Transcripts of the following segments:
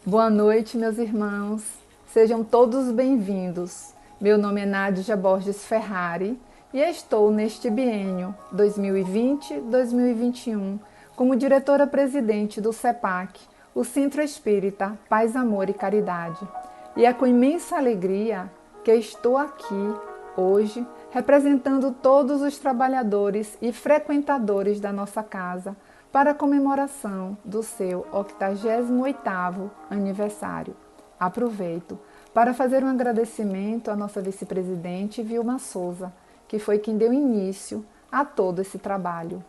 Boa noite, meus irmãos. Sejam todos bem-vindos. Meu nome é Nádia Borges Ferrari e estou neste biênio 2020-2021 como diretora-presidente do CEPAC, o Centro Espírita Paz, Amor e Caridade. E é com imensa alegria que estou aqui hoje representando todos os trabalhadores e frequentadores da nossa casa para a comemoração do seu 88º aniversário. Aproveito para fazer um agradecimento à nossa vice-presidente Vilma Souza, que foi quem deu início a todo esse trabalho.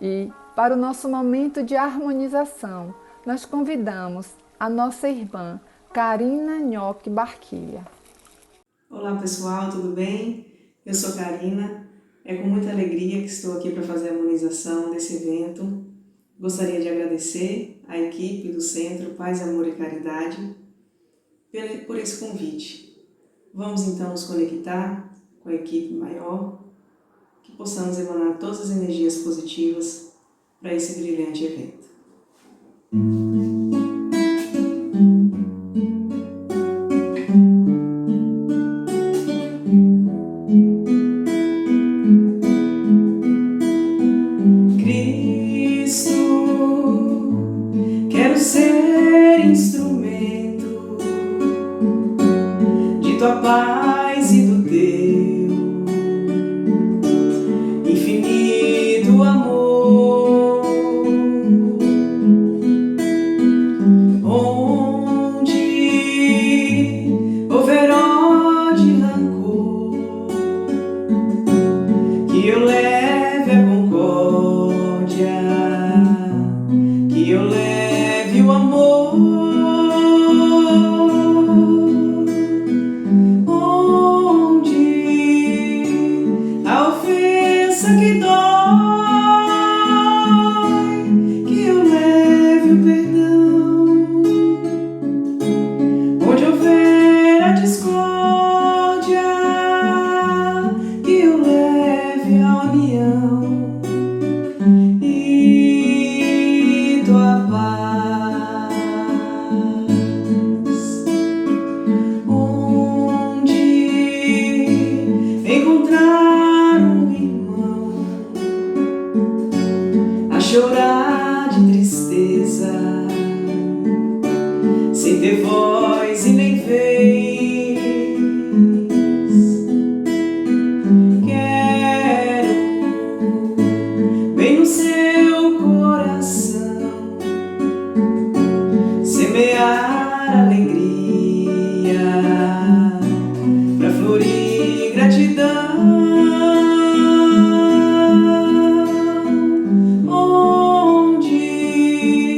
E, para o nosso momento de harmonização, nós convidamos a nossa irmã Karina Nhoque Barquilha. Olá pessoal, tudo bem? Eu sou Karina, é com muita alegria que estou aqui para fazer a harmonização desse evento. Gostaria de agradecer à equipe do Centro Paz, Amor e Caridade por esse convite. Vamos então nos conectar com a equipe maior, que possamos emanar todas as energias positivas para esse brilhante evento. Quero ser instrumento de tua paz e do teu infinito amor, onde houver ódio e rancor, que eu leve a concórdia, que eu leve o amor, onde a ofensa que dói, que eu leve o perdão, onde houver a discórdia, que eu leve a união e tua paz, onde encontrar um irmão a chorar de tristeza, sem ter voz e nem vez. Quero bem no seu coração semear alegria pra florir gratidão, onde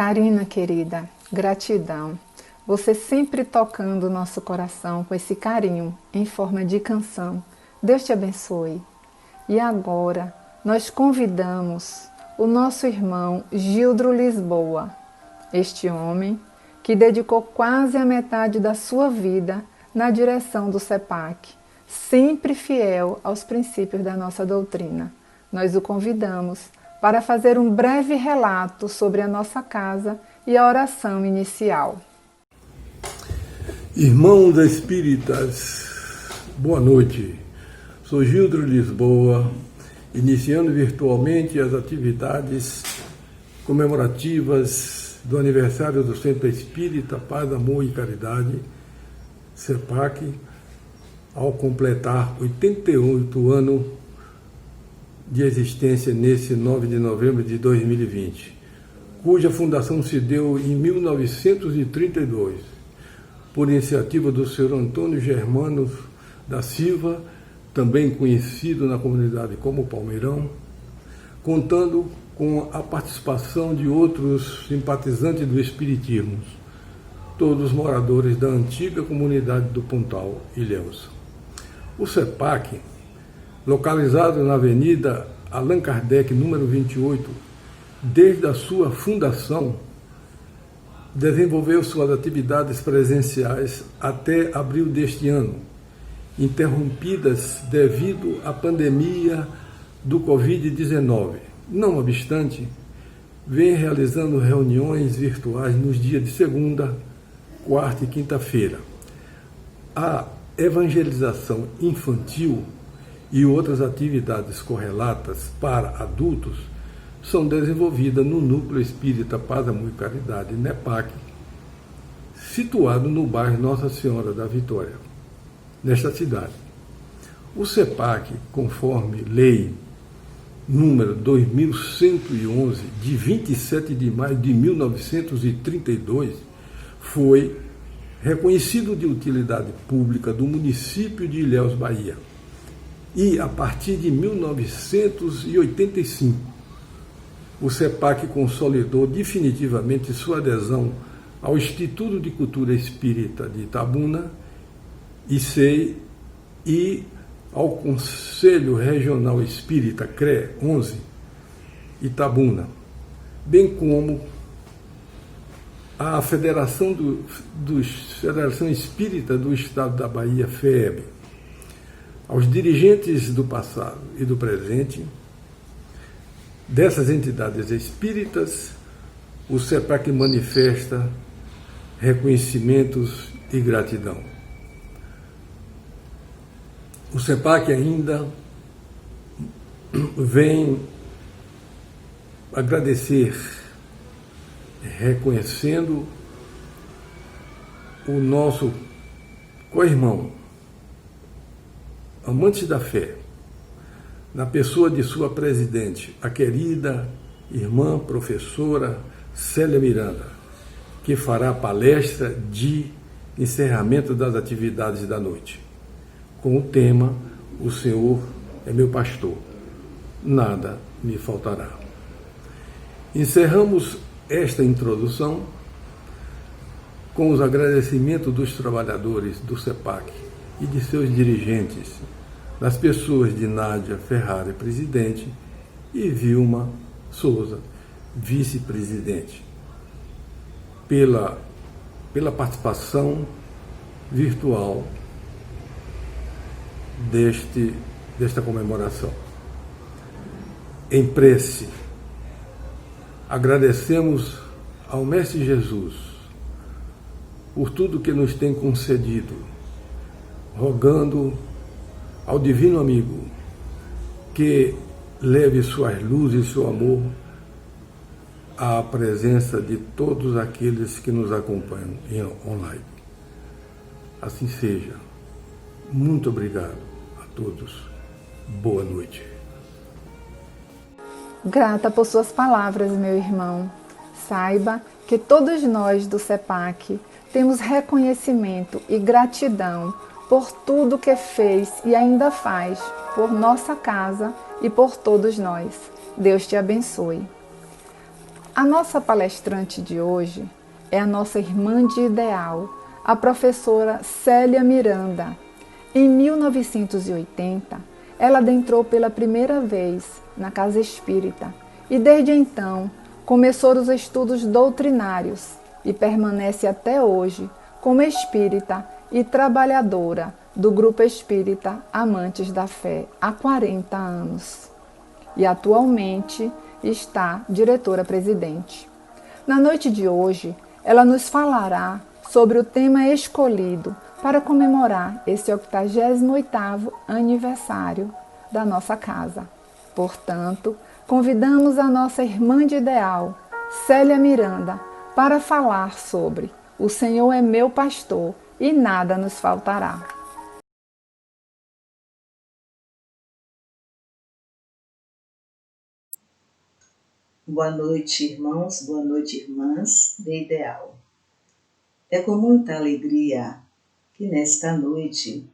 Karina, querida, gratidão. Você sempre tocando o nosso coração com esse carinho em forma de canção. Deus te abençoe. E agora nós convidamos o nosso irmão Gildro Lisboa, este homem que dedicou quase a metade da sua vida na direção do CEPAC, sempre fiel aos princípios da nossa doutrina. Nós o convidamos para fazer um breve relato sobre a nossa casa e a oração inicial. Irmãos espíritas, boa noite. Sou Gildro Lisboa, iniciando virtualmente as atividades comemorativas do aniversário do Centro Espírita Paz, Amor e Caridade, CEPAC, ao completar 88 anos de existência nesse 9 de novembro de 2020, cuja fundação se deu em 1932, por iniciativa do Sr. Antônio Germano da Silva, também conhecido na comunidade como Palmeirão, contando com a participação de outros simpatizantes do Espiritismo, todos moradores da antiga comunidade do Pontal, Ilhéus. O CEPAC, localizado na Avenida Allan Kardec, número 28, desde a sua fundação, desenvolveu suas atividades presenciais até abril deste ano, interrompidas devido à pandemia do Covid-19. Não obstante, vem realizando reuniões virtuais nos dias de segunda, quarta e quinta-feira. A evangelização infantil e outras atividades correlatas para adultos são desenvolvidas no Núcleo Espírita Paz, Amor e Caridade, NEPAC, situado no bairro Nossa Senhora da Vitória, nesta cidade. O CEPAC, conforme lei número 2111, de 27 de maio de 1932, foi reconhecido de utilidade pública do município de Ilhéus, Bahia. E, a partir de 1985, o CEPAC consolidou definitivamente sua adesão ao Instituto de Cultura Espírita de Itabuna, ICEI, e ao Conselho Regional Espírita CRE 11, Itabuna, bem como a Federação Espírita do Estado da Bahia, FEEB. Aos dirigentes do passado e do presente dessas entidades espíritas, o CEPAC manifesta reconhecimentos e gratidão. O CEPAC ainda vem agradecer, reconhecendo o nosso co-irmão, amante da fé, na pessoa de sua presidente, a querida irmã professora Célia Miranda, que fará a palestra de encerramento das atividades da noite, com o tema "O Senhor é meu pastor, nada me faltará". Encerramos esta introdução com os agradecimentos dos trabalhadores do CEPAC e de seus dirigentes, das pessoas de Nádia Ferrari, presidente, e Vilma Souza, vice-presidente, pela participação virtual desta comemoração. Em prece, agradecemos ao Mestre Jesus por tudo que nos tem concedido, rogando ao Divino Amigo que leve suas luzes e seu amor à presença de todos aqueles que nos acompanham online. Assim seja. Muito obrigado a todos. Boa noite. Grata por suas palavras, meu irmão. Saiba que todos nós do CEPAC temos reconhecimento e gratidão por tudo que fez e ainda faz por nossa casa e por todos nós. Deus te abençoe. A nossa palestrante de hoje é a nossa irmã de ideal, a professora Célia Miranda. Em 1980, ela adentrou pela primeira vez na Casa Espírita e desde então começou os estudos doutrinários e permanece até hoje como espírita e trabalhadora do Grupo Espírita Amantes da Fé há 40 anos. E atualmente está diretora-presidente. Na noite de hoje, ela nos falará sobre o tema escolhido para comemorar esse 88º aniversário da nossa casa. Portanto, convidamos a nossa irmã de ideal, Célia Miranda, para falar sobre "O Senhor é meu pastor e nada nos faltará". Boa noite, irmãos, boa noite, irmãs de Ideal. É com muita alegria que nesta noite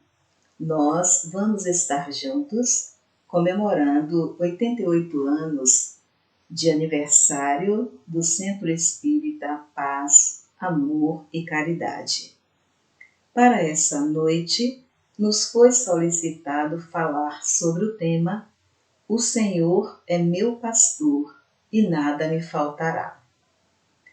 nós vamos estar juntos comemorando 88 anos de aniversário do Centro Espírita Paz, Amor e Caridade. Para essa noite, nos foi solicitado falar sobre o tema "O Senhor é meu pastor e nada me faltará".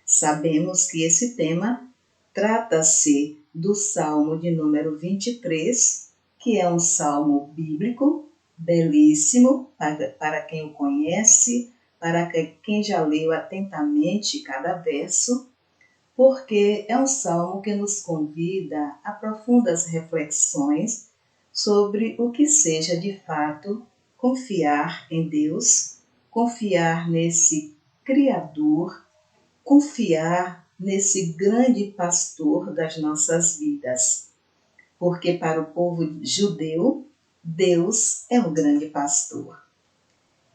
Sabemos que esse tema trata-se do Salmo de número 23, que é um salmo bíblico, belíssimo, para quem o conhece, para quem já leu atentamente cada verso, porque é um salmo que nos convida a profundas reflexões sobre o que seja de fato confiar em Deus, confiar nesse Criador, confiar nesse grande pastor das nossas vidas. Porque para o povo judeu, Deus é um grande pastor.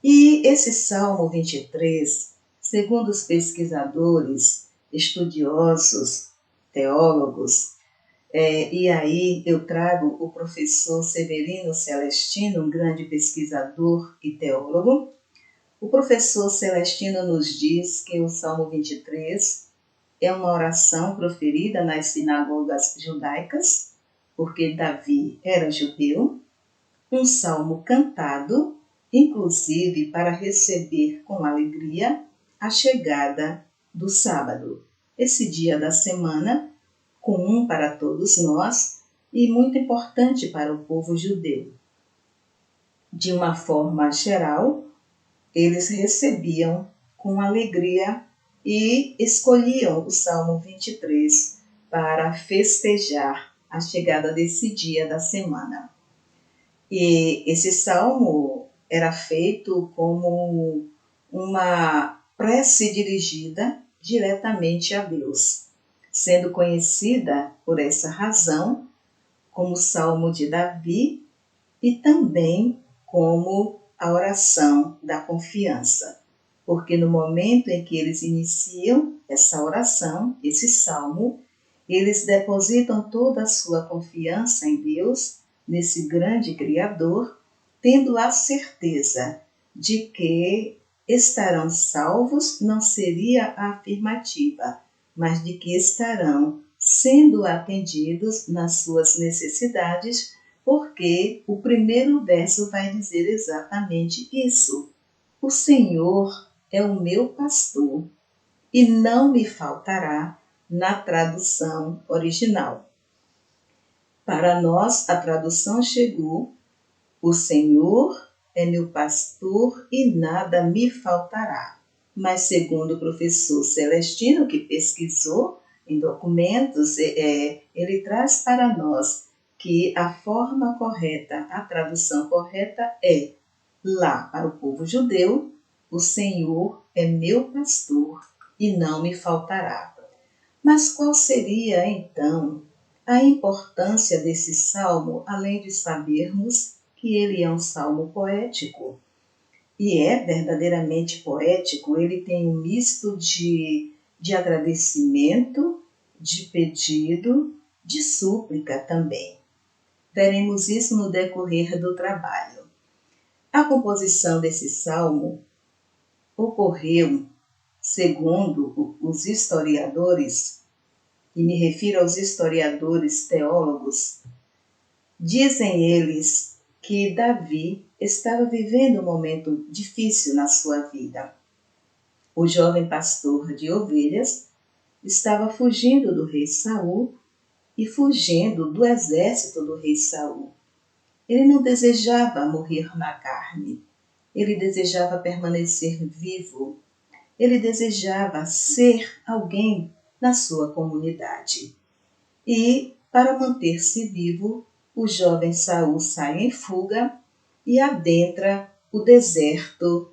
E esse Salmo 23, segundo os pesquisadores, estudiosos, teólogos, e aí eu trago o professor Severino Celestino, um grande pesquisador e teólogo. O professor Celestino nos diz que o Salmo 23 é uma oração proferida nas sinagogas judaicas, porque Davi era judeu, um salmo cantado, inclusive para receber com alegria a chegada do sábado, esse dia da semana, comum para todos nós e muito importante para o povo judeu. De uma forma geral, eles recebiam com alegria e escolhiam o Salmo 23 para festejar a chegada desse dia da semana. E esse salmo era feito como uma prece dirigida diretamente a Deus, sendo conhecida por essa razão como Salmo de Davi e também como a oração da confiança, porque no momento em que eles iniciam essa oração, esse salmo, eles depositam toda a sua confiança em Deus, nesse grande Criador, tendo a certeza de que estarão salvos, não seria a afirmativa, mas de que estarão sendo atendidos nas suas necessidades, porque o primeiro verso vai dizer exatamente isso. O Senhor é o meu pastor e não me faltará, na tradução original. Para nós, a tradução chegou: o Senhor é meu pastor e nada me faltará. Mas segundo o professor Celestino, que pesquisou em documentos, ele traz para nós que a forma correta, a tradução correta é: lá para o povo judeu, o Senhor é meu pastor e não me faltará. Mas qual seria, então, a importância desse salmo, além de sabermos que ele é um salmo poético? E é verdadeiramente poético, ele tem um misto de agradecimento, de pedido, de súplica também. Veremos isso no decorrer do trabalho. A composição desse salmo ocorreu segundo os historiadores, e me refiro aos historiadores teólogos, dizem eles que Davi estava vivendo um momento difícil na sua vida. O jovem pastor de ovelhas estava fugindo do rei Saul e fugindo do exército do rei Saul. Ele não desejava morrer na carne, ele desejava permanecer vivo, ele desejava ser alguém na sua comunidade. E, para manter-se vivo, o jovem Saul sai em fuga e adentra o deserto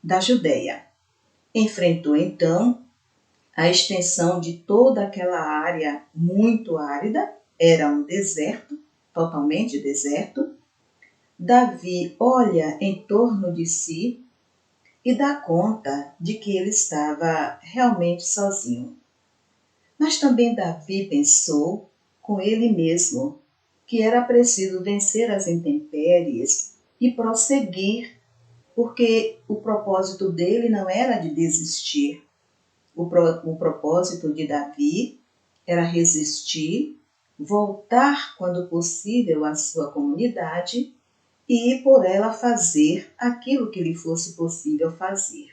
da Judéia. Enfrentou então a extensão de toda aquela área muito árida, era um deserto, totalmente deserto. Davi olha em torno de si e dá conta de que ele estava realmente sozinho. Mas também Davi pensou com ele mesmo que era preciso vencer as intempéries e prosseguir, porque o propósito dele não era de desistir. O propósito de Davi era resistir, voltar quando possível à sua comunidade e por ela fazer aquilo que lhe fosse possível fazer.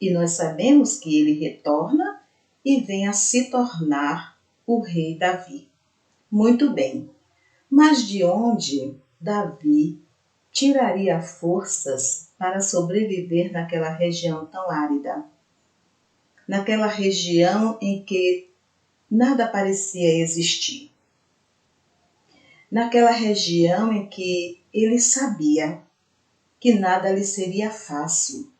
E nós sabemos que ele retorna e vem a se tornar o rei Davi. Muito bem, mas de onde Davi tiraria forças para sobreviver naquela região tão árida? Naquela região em que nada parecia existir. Naquela região em que ele sabia que nada lhe seria fácil.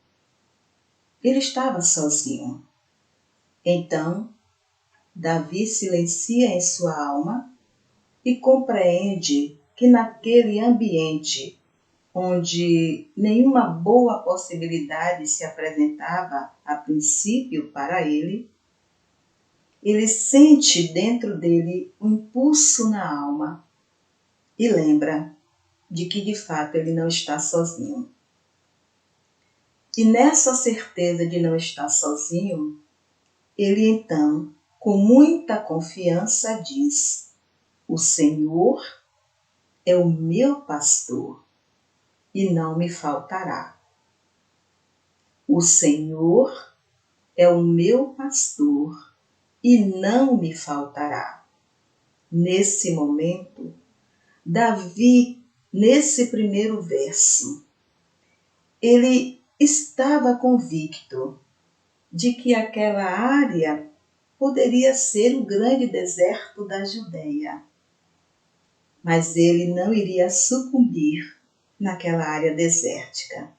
Ele estava sozinho. Então, Davi silencia em sua alma e compreende que naquele ambiente onde nenhuma boa possibilidade se apresentava a princípio para ele, ele sente dentro dele um impulso na alma e lembra de que de fato ele não está sozinho. E nessa certeza de não estar sozinho, ele então, com muita confiança, diz: o Senhor é o meu pastor e não me faltará. O Senhor é o meu pastor e não me faltará. Nesse momento, Davi, nesse primeiro verso, ele estava convicto de que aquela área poderia ser o grande deserto da Judéia, mas ele não iria sucumbir naquela área desértica,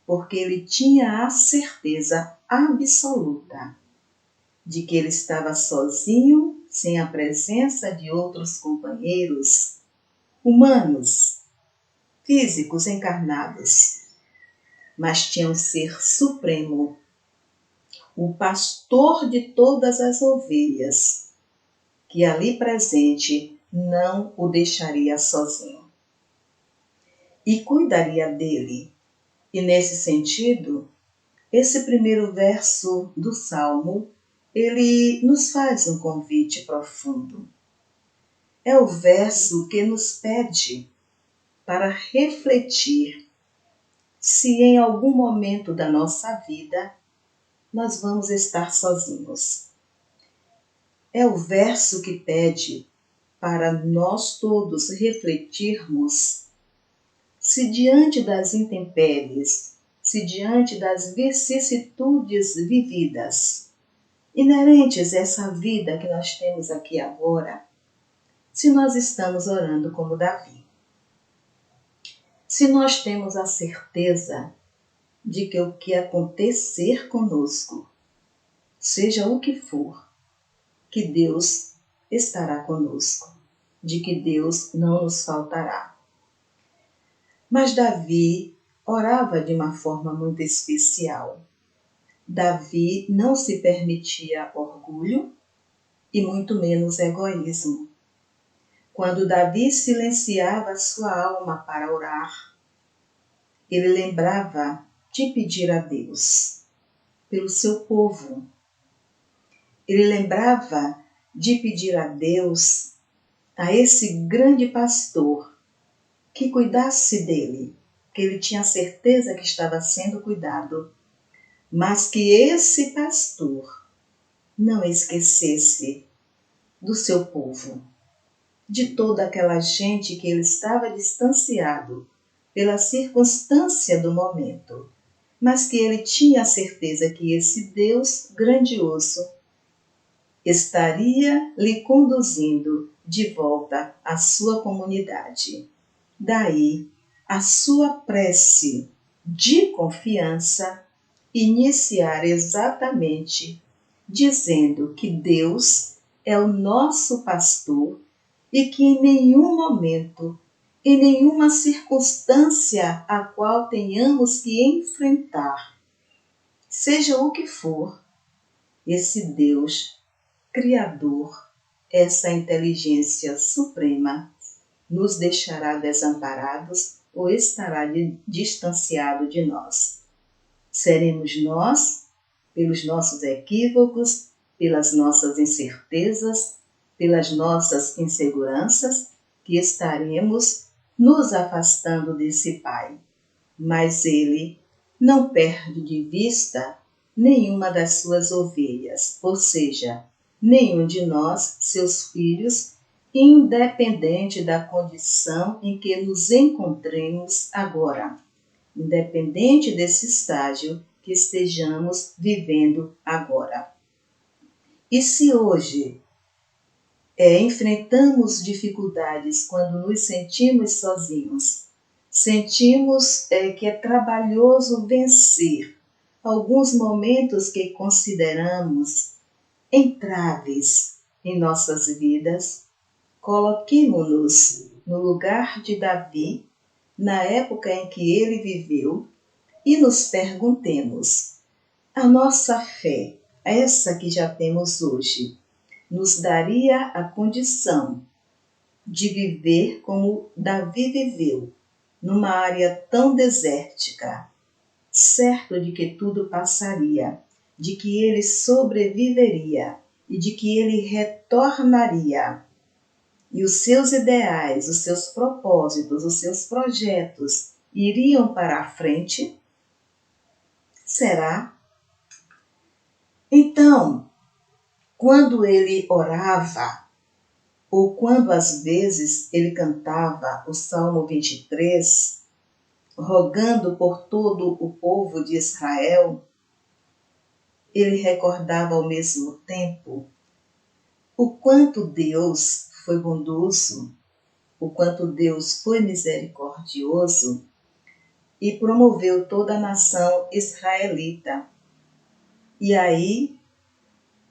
porque ele tinha a certeza absoluta de que ele estava sozinho, sem a presença de outros companheiros humanos, físicos encarnados, mas tinha um ser supremo, o pastor de todas as ovelhas, que ali presente não o deixaria sozinho e cuidaria dele. E nesse sentido, esse primeiro verso do Salmo, ele nos faz um convite profundo. É o verso que nos pede para refletir se em algum momento da nossa vida nós vamos estar sozinhos. É o verso que pede para nós todos refletirmos se diante das intempéries, se diante das vicissitudes vividas, inerentes a essa vida que nós temos aqui agora, se nós estamos orando como Davi. Se nós temos a certeza de que o que acontecer conosco, seja o que for, que Deus estará conosco, de que Deus não nos faltará. Mas Davi orava de uma forma muito especial. Davi não se permitia orgulho e muito menos egoísmo. Quando Davi silenciava sua alma para orar, ele lembrava de pedir a Deus. pelo seu povo. Ele lembrava de pedir a Deus, a esse grande pastor, que cuidasse dele, que ele tinha certeza que estava sendo cuidado, mas que esse pastor não esquecesse do seu povo, de toda aquela gente que ele estava distanciado pela circunstância do momento, mas que ele tinha a certeza que esse Deus grandioso estaria lhe conduzindo de volta à sua comunidade. Daí, a sua prece de confiança iniciar exatamente dizendo que Deus é o nosso pastor e que em nenhum momento, em nenhuma circunstância a qual tenhamos que enfrentar, seja o que for, esse Deus Criador, essa inteligência suprema, nos deixará desamparados ou estará distanciado de nós. Seremos nós, pelos nossos equívocos, pelas nossas incertezas, pelas nossas inseguranças, que estaremos nos afastando desse Pai. Mas Ele não perde de vista nenhuma das suas ovelhas, ou seja, nenhum de nós, seus filhos, independente da condição em que nos encontremos agora, independente desse estágio que estejamos vivendo agora. E se hoje enfrentamos dificuldades quando nos sentimos sozinhos, sentimos que é trabalhoso vencer alguns momentos que consideramos entraves em nossas vidas, coloquemo-nos no lugar de Davi, na época em que ele viveu, e nos perguntemos: a nossa fé, essa que já temos hoje, nos daria a condição de viver como Davi viveu, numa área tão desértica, certo de que tudo passaria, de que ele sobreviveria e de que ele retornaria. E os seus ideais, os seus propósitos, os seus projetos iriam para a frente? Será? Então, quando ele orava, ou quando às vezes ele cantava o Salmo 23, rogando por todo o povo de Israel, ele recordava ao mesmo tempo o quanto Deus foi bondoso, o quanto Deus foi misericordioso e promoveu toda a nação israelita. E aí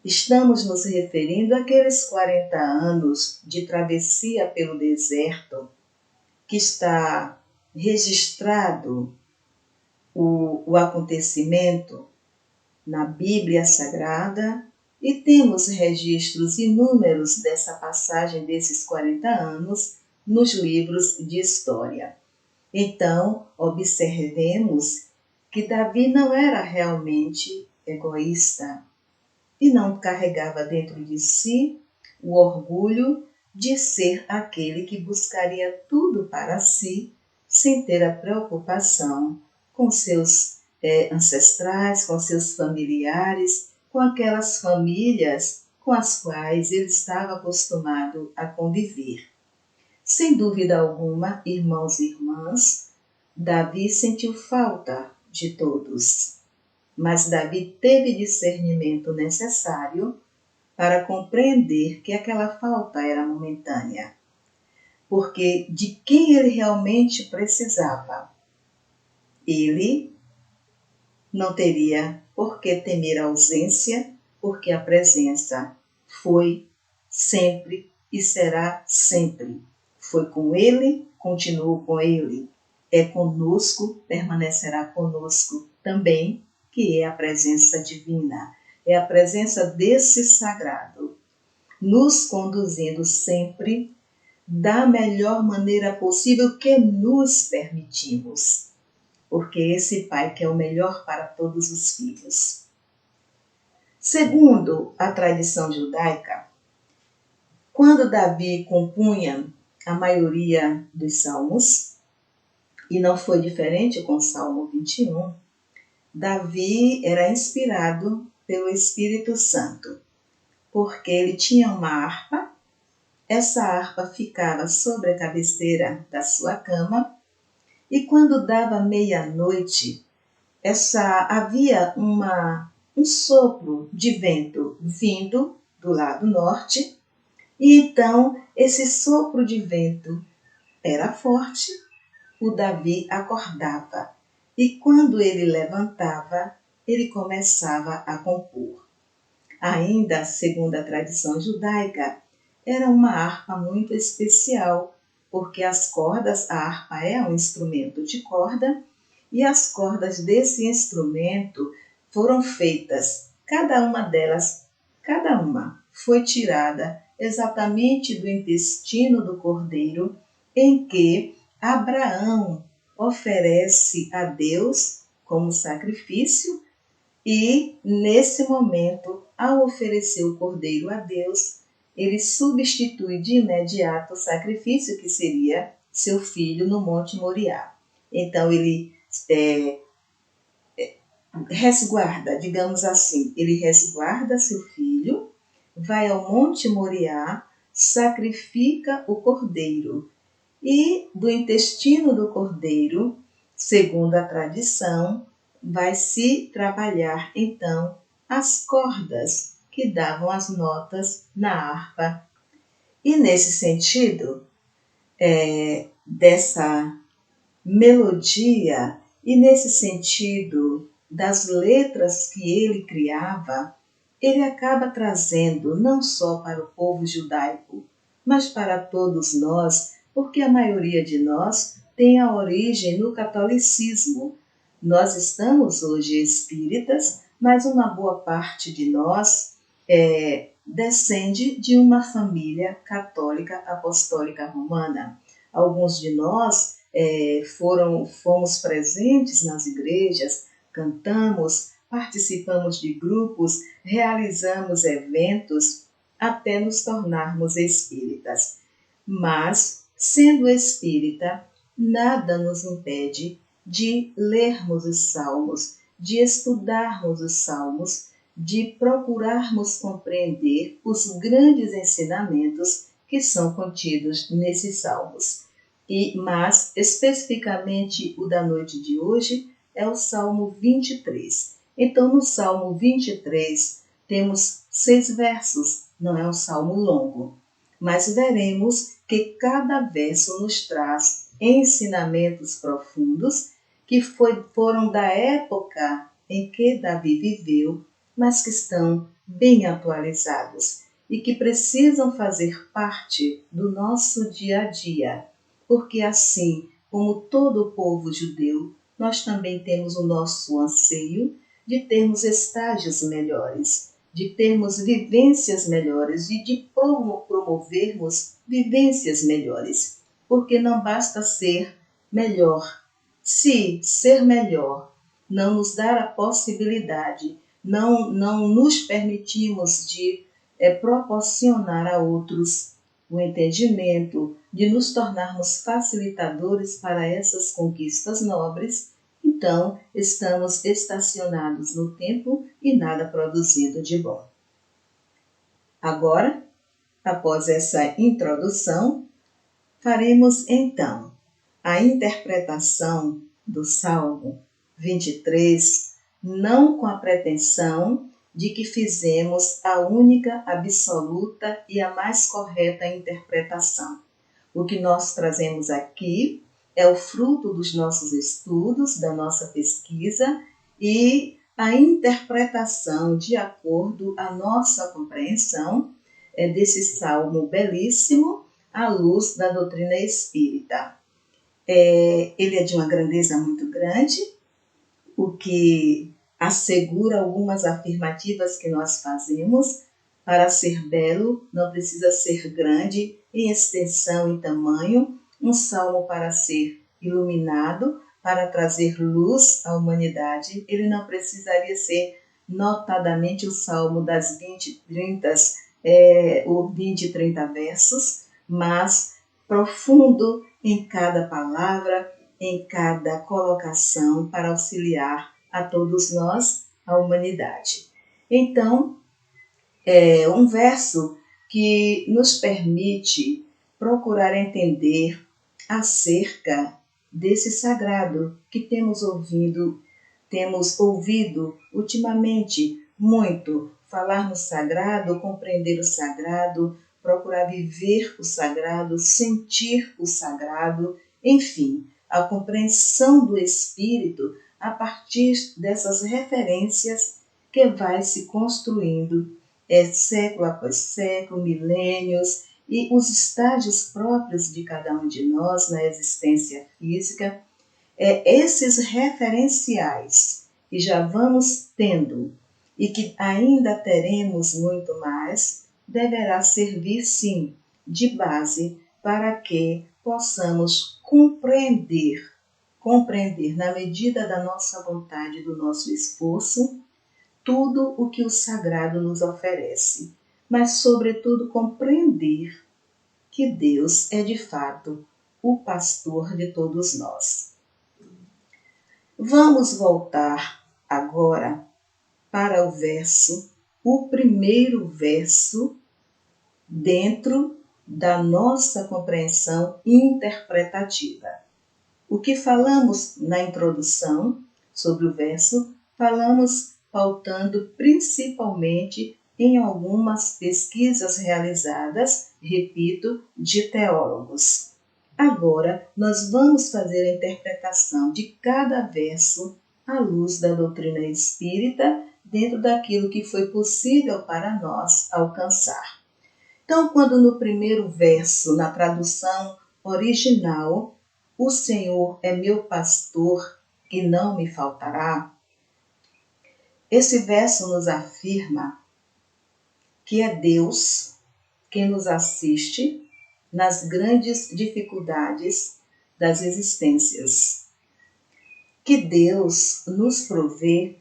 estamos nos referindo àqueles 40 anos de travessia pelo deserto, que está registrado o acontecimento na Bíblia Sagrada, e temos registros inúmeros dessa passagem desses 40 anos nos livros de história. Então, observemos que Davi não era realmente egoísta e não carregava dentro de si o orgulho de ser aquele que buscaria tudo para si, sem ter a preocupação com seus ancestrais, com seus familiares, com aquelas famílias com as quais ele estava acostumado a conviver. Sem dúvida alguma, irmãos e irmãs, Davi sentiu falta de todos, mas Davi teve discernimento necessário para compreender que aquela falta era momentânea, porque de quem ele realmente precisava, ele não teria por que temer a ausência, porque a presença foi sempre e será sempre. Foi com ele, continuou com ele, é conosco, permanecerá conosco também, que é a presença divina, é a presença desse sagrado, nos conduzindo sempre da melhor maneira possível que nos permitimos, porque esse Pai quer o melhor para todos os filhos. Segundo a tradição judaica, quando Davi compunha a maioria dos salmos, e não foi diferente com o Salmo 21, Davi era inspirado pelo Espírito Santo, porque ele tinha uma harpa, essa harpa ficava sobre a cabeceira da sua cama, e quando dava meia-noite, havia um sopro de vento vindo do lado norte, e então esse sopro de vento era forte, o Davi acordava, e quando ele levantava, ele começava a compor. Ainda, segundo a tradição judaica, era uma harpa muito especial, porque a harpa é um instrumento de corda, e as cordas desse instrumento foram feitas, cada uma foi tirada exatamente do intestino do cordeiro, em que Abraão oferece a Deus como sacrifício, e nesse momento, ao oferecer o cordeiro a Deus, ele substitui de imediato o sacrifício que seria seu filho no Monte Moriá. Então ele resguarda, digamos assim, ele resguarda seu filho, vai ao Monte Moriá, sacrifica o cordeiro. E do intestino do cordeiro, segundo a tradição, vai se trabalhar então as cordas que davam as notas na harpa. E nesse sentido, dessa melodia e nesse sentido das letras que ele criava, ele acaba trazendo não só para o povo judaico, mas para todos nós, porque a maioria de nós tem a origem no catolicismo. Nós estamos hoje espíritas, mas uma boa parte de nós descende de uma família católica apostólica romana. Alguns de nós fomos presentes nas igrejas, cantamos, participamos de grupos, realizamos eventos até nos tornarmos espíritas. Mas, sendo espírita, nada nos impede de lermos os salmos, de estudarmos os salmos, de procurarmos compreender os grandes ensinamentos que são contidos nesses salmos. Mas, especificamente, o da noite de hoje é o Salmo 23. Então, no Salmo 23, temos 6 versos, não é um salmo longo, mas veremos que cada verso nos traz ensinamentos profundos que foram da época em que Davi viveu, mas que estão bem atualizados e que precisam fazer parte do nosso dia a dia, porque assim como todo o povo judeu, nós também temos o nosso anseio de termos estágios melhores, de termos vivências melhores e de promovermos vivências melhores, porque não basta ser melhor. Se ser melhor não nos dar a possibilidade, não nos permitimos de proporcionar a outros o entendimento, de nos tornarmos facilitadores para essas conquistas nobres, então estamos estacionados no tempo e nada produzindo de bom. Agora, após essa introdução, faremos então a interpretação do Salmo 23, não com a pretensão de que fizemos a única, absoluta e a mais correta interpretação. O que nós trazemos aqui é o fruto dos nossos estudos, da nossa pesquisa e a interpretação de acordo à nossa compreensão desse salmo belíssimo à luz da doutrina espírita. Ele é de uma grandeza muito grande, o que assegura algumas afirmativas que nós fazemos. Para ser belo, não precisa ser grande em extensão e tamanho. Um salmo para ser iluminado, para trazer luz à humanidade, ele não precisaria ser notadamente o Salmo das 20 e 30 versos, mas profundo em cada palavra, em cada colocação para auxiliar a todos nós, a humanidade. Então, é um verso que nos permite procurar entender acerca desse sagrado que temos ouvido ultimamente muito falar no sagrado, compreender o sagrado, procurar viver o sagrado, sentir o sagrado, enfim, a compreensão do Espírito a partir dessas referências que vai se construindo século após século, milênios, e os estágios próprios de cada um de nós na existência física, esses referenciais que já vamos tendo e que ainda teremos muito mais, deverá servir sim de base para que possamos compreender na medida da nossa vontade, do nosso esforço, tudo o que o sagrado nos oferece, mas sobretudo compreender que Deus é de fato o pastor de todos nós. Vamos voltar agora para o primeiro verso, dentro da nossa compreensão interpretativa. O que falamos na introdução sobre o verso, falamos pautando principalmente em algumas pesquisas realizadas, repito, de teólogos. Agora, nós vamos fazer a interpretação de cada verso à luz da doutrina espírita, dentro daquilo que foi possível para nós alcançar. Então, quando no primeiro verso, na tradução original, o Senhor é meu pastor e não me faltará, esse verso nos afirma que é Deus quem nos assiste nas grandes dificuldades das existências, que Deus nos provê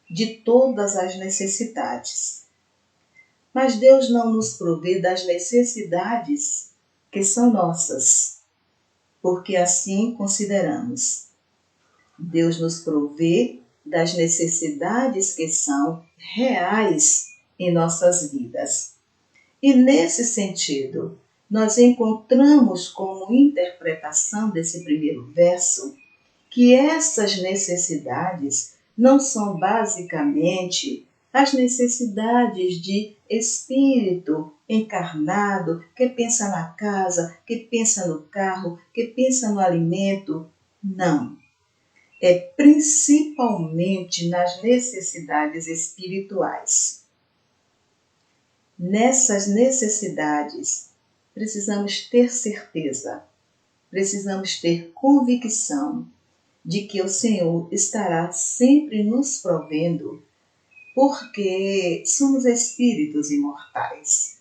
de todas as necessidades. Mas Deus não nos provê das necessidades que são nossas, porque assim consideramos. Deus nos provê das necessidades que são reais em nossas vidas. E nesse sentido, nós encontramos como interpretação desse primeiro verso que essas necessidades não são basicamente as necessidades de espírito encarnado que pensa na casa, que pensa no carro, que pensa no alimento. Não. É principalmente nas necessidades espirituais. Nessas necessidades, precisamos ter certeza, precisamos ter convicção de que o Senhor estará sempre nos provendo, porque somos espíritos imortais.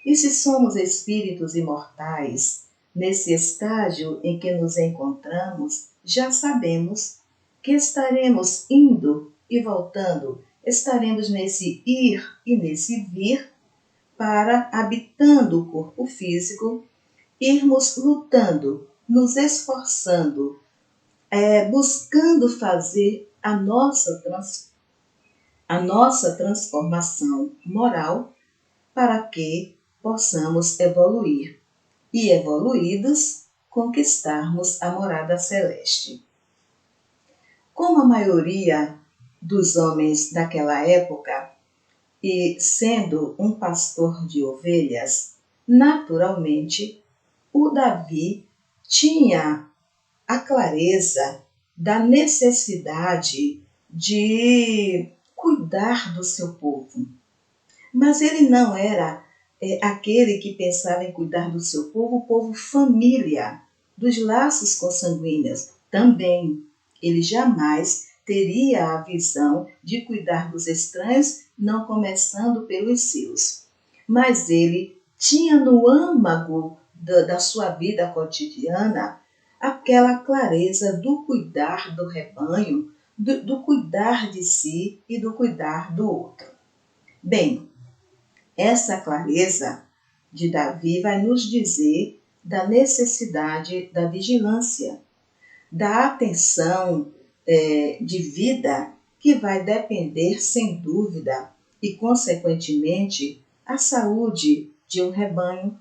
E se somos espíritos imortais, nesse estágio em que nos encontramos, já sabemos que estaremos indo e voltando, estaremos nesse ir e nesse vir, para, habitando o corpo físico, irmos lutando, nos esforçando, buscando fazer a nossa transformação moral para que possamos evoluir e, evoluídos, conquistarmos a morada celeste. Como a maioria dos homens daquela época, e sendo um pastor de ovelhas, naturalmente, o Davi tinha a clareza da necessidade de cuidar do seu povo. Mas ele não era aquele que pensava em cuidar do seu povo, o povo família, dos laços consanguíneos. Também, ele jamais teria a visão de cuidar dos estranhos, não começando pelos seus. Mas ele tinha no âmago da sua vida cotidiana aquela clareza do cuidar do rebanho, do cuidar de si e do cuidar do outro. Bem, essa clareza de Davi vai nos dizer da necessidade da vigilância, da atenção de vida que vai depender, sem dúvida, e consequentemente, a saúde de um rebanho,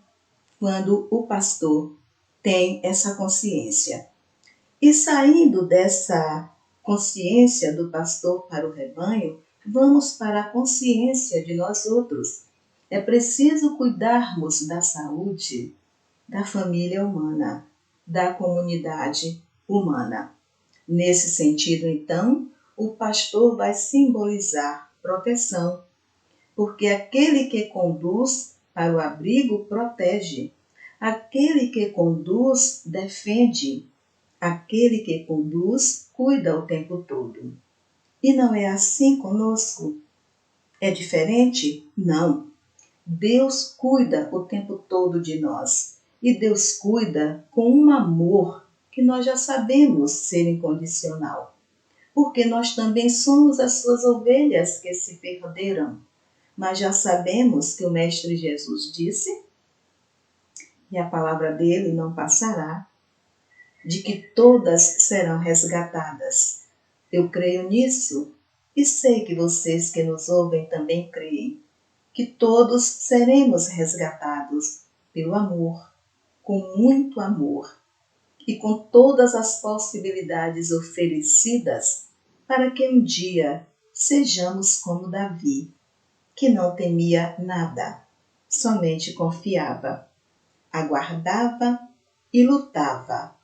quando o pastor tem essa consciência. E saindo dessa consciência do pastor para o rebanho, vamos para a consciência de nós outros. É preciso cuidarmos da saúde da família humana, da comunidade humana. Nesse sentido, então, o pastor vai simbolizar proteção, porque aquele que conduz para o abrigo protege, aquele que conduz defende, aquele que conduz cuida o tempo todo. E não é assim conosco? É diferente? Não. Deus cuida o tempo todo de nós. E Deus cuida com um amor que nós já sabemos ser incondicional. Porque nós também somos as suas ovelhas que se perderam. Mas já sabemos que o Mestre Jesus disse, e a palavra dele não passará, de que todas serão resgatadas. Eu creio nisso e sei que vocês que nos ouvem também creem, que todos seremos resgatados pelo amor, com muito amor e com todas as possibilidades oferecidas para que um dia sejamos como Davi, que não temia nada, somente confiava, aguardava e lutava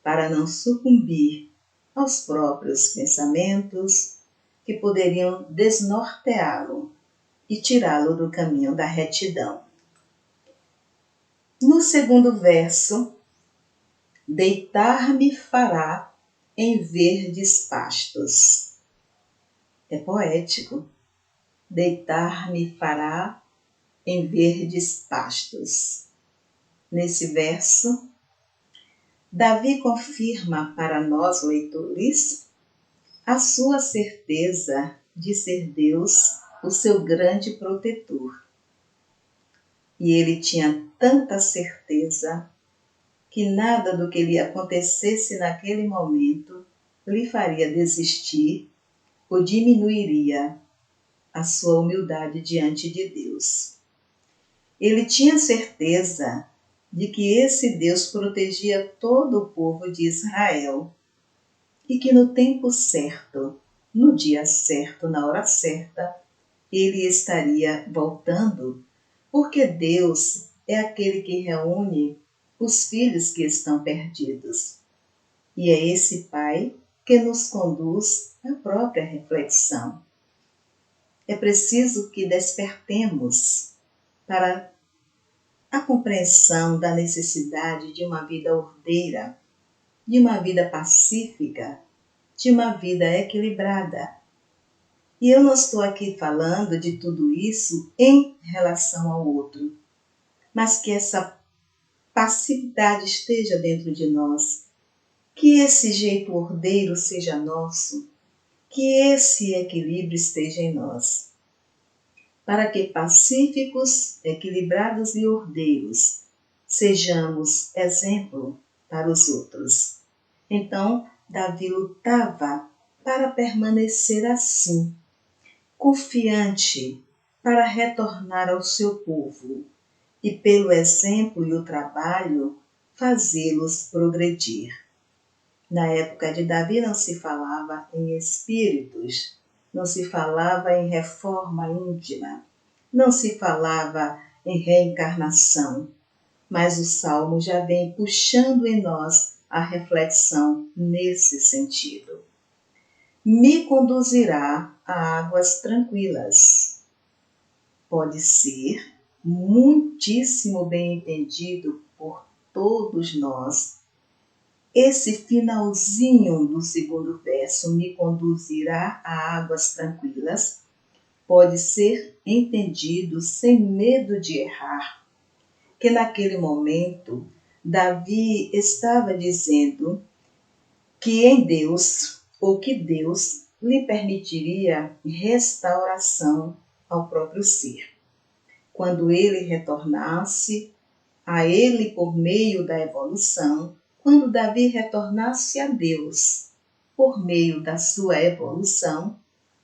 para não sucumbir aos próprios pensamentos que poderiam desnorteá-lo e tirá-lo do caminho da retidão. No segundo verso, deitar-me fará em verdes pastos. É poético. Deitar-me fará em verdes pastos. Nesse verso, Davi confirma para nós, leitores, a sua certeza de ser Deus o seu grande protetor. E ele tinha tanta certeza que nada do que lhe acontecesse naquele momento lhe faria desistir ou diminuiria a sua humildade diante de Deus. Ele tinha certeza de que esse Deus protegia todo o povo de Israel e que no tempo certo, no dia certo, na hora certa, ele estaria voltando, porque Deus é aquele que reúne os filhos que estão perdidos. E é esse Pai que nos conduz à própria reflexão. É preciso que despertemos para a compreensão da necessidade de uma vida ordeira, de uma vida pacífica, de uma vida equilibrada. E eu não estou aqui falando de tudo isso em relação ao outro, mas que essa passividade esteja dentro de nós, que esse jeito ordeiro seja nosso, que esse equilíbrio esteja em nós, para que pacíficos, equilibrados e ordeiros sejamos exemplo para os outros. Então, Davi lutava para permanecer assim, confiante para retornar ao seu povo e, pelo exemplo e o trabalho, fazê-los progredir. Na época de Davi não se falava em espíritos, não se falava em reforma íntima, não se falava em reencarnação, mas o Salmo já vem puxando em nós a reflexão nesse sentido. Me conduzirá a águas tranquilas. Pode ser muitíssimo bem entendido por todos nós. Esse finalzinho do segundo verso, me conduzirá a águas tranquilas, pode ser entendido sem medo de errar, que naquele momento Davi estava dizendo que em Deus ou que Deus lhe permitiria restauração ao próprio ser. Quando ele retornasse a ele por meio da evolução, quando Davi retornasse a Deus por meio da sua evolução,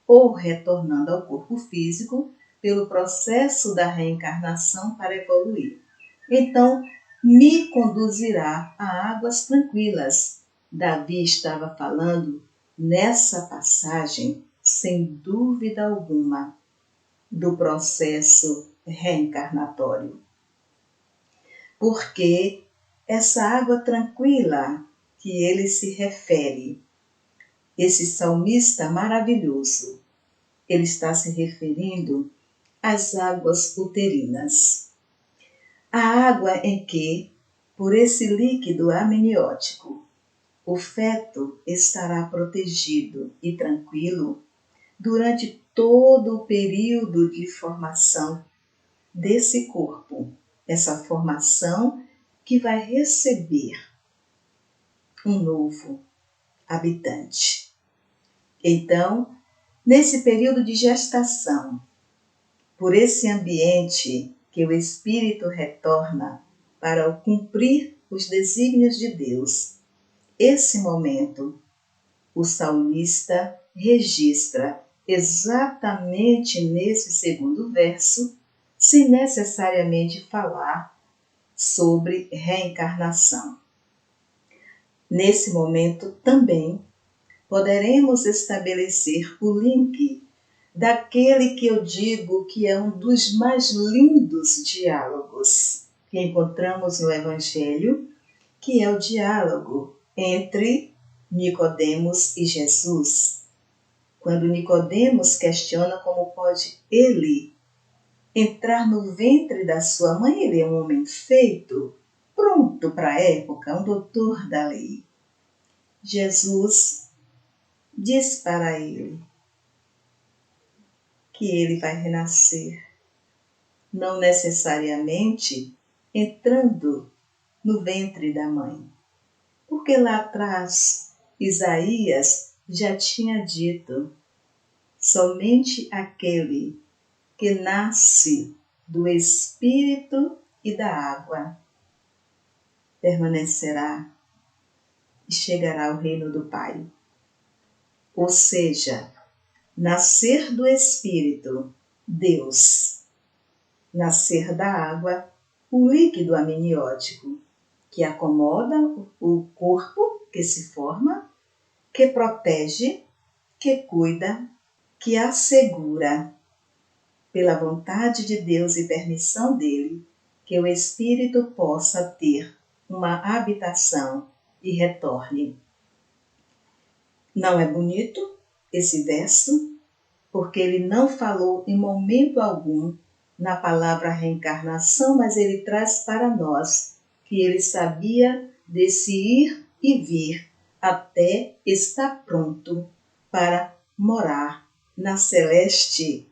ou retornando ao corpo físico pelo processo da reencarnação para evoluir. Então, me conduzirá a águas tranquilas. Davi estava falando nessa passagem, sem dúvida alguma, do processo reencarnatório. Porque essa água tranquila que ele se refere, esse salmista maravilhoso, ele está se referindo às águas uterinas. A água em que, por esse líquido amniótico, o feto estará protegido e tranquilo durante todo o período de formação desse corpo, essa formação que vai receber um novo habitante. Então, nesse período de gestação, por esse ambiente que o espírito retorna para cumprir os desígnios de Deus, esse momento, o salmista registra exatamente nesse segundo verso, sem necessariamente falar sobre reencarnação. Nesse momento também poderemos estabelecer o link daquele que eu digo que é um dos mais lindos diálogos que encontramos no Evangelho, que é o diálogo entre Nicodemos e Jesus. Quando Nicodemos questiona como pode ele entrar no ventre da sua mãe, ele é um homem feito, pronto para a época, um doutor da lei. Jesus diz para ele que ele vai renascer, não necessariamente entrando no ventre da mãe, porque lá atrás Isaías já tinha dito: somente aquele que nasce do Espírito e da água permanecerá e chegará ao reino do Pai. Ou seja, nascer do Espírito, Deus, nascer da água, o líquido amniótico, que acomoda o corpo que se forma, que protege, que cuida, que assegura, pela vontade de Deus e permissão dele, que o Espírito possa ter uma habitação e retorne. Não é bonito esse verso? Porque ele não falou em momento algum na palavra reencarnação, mas ele traz para nós que ele sabia desse ir e vir até estar pronto para morar na celeste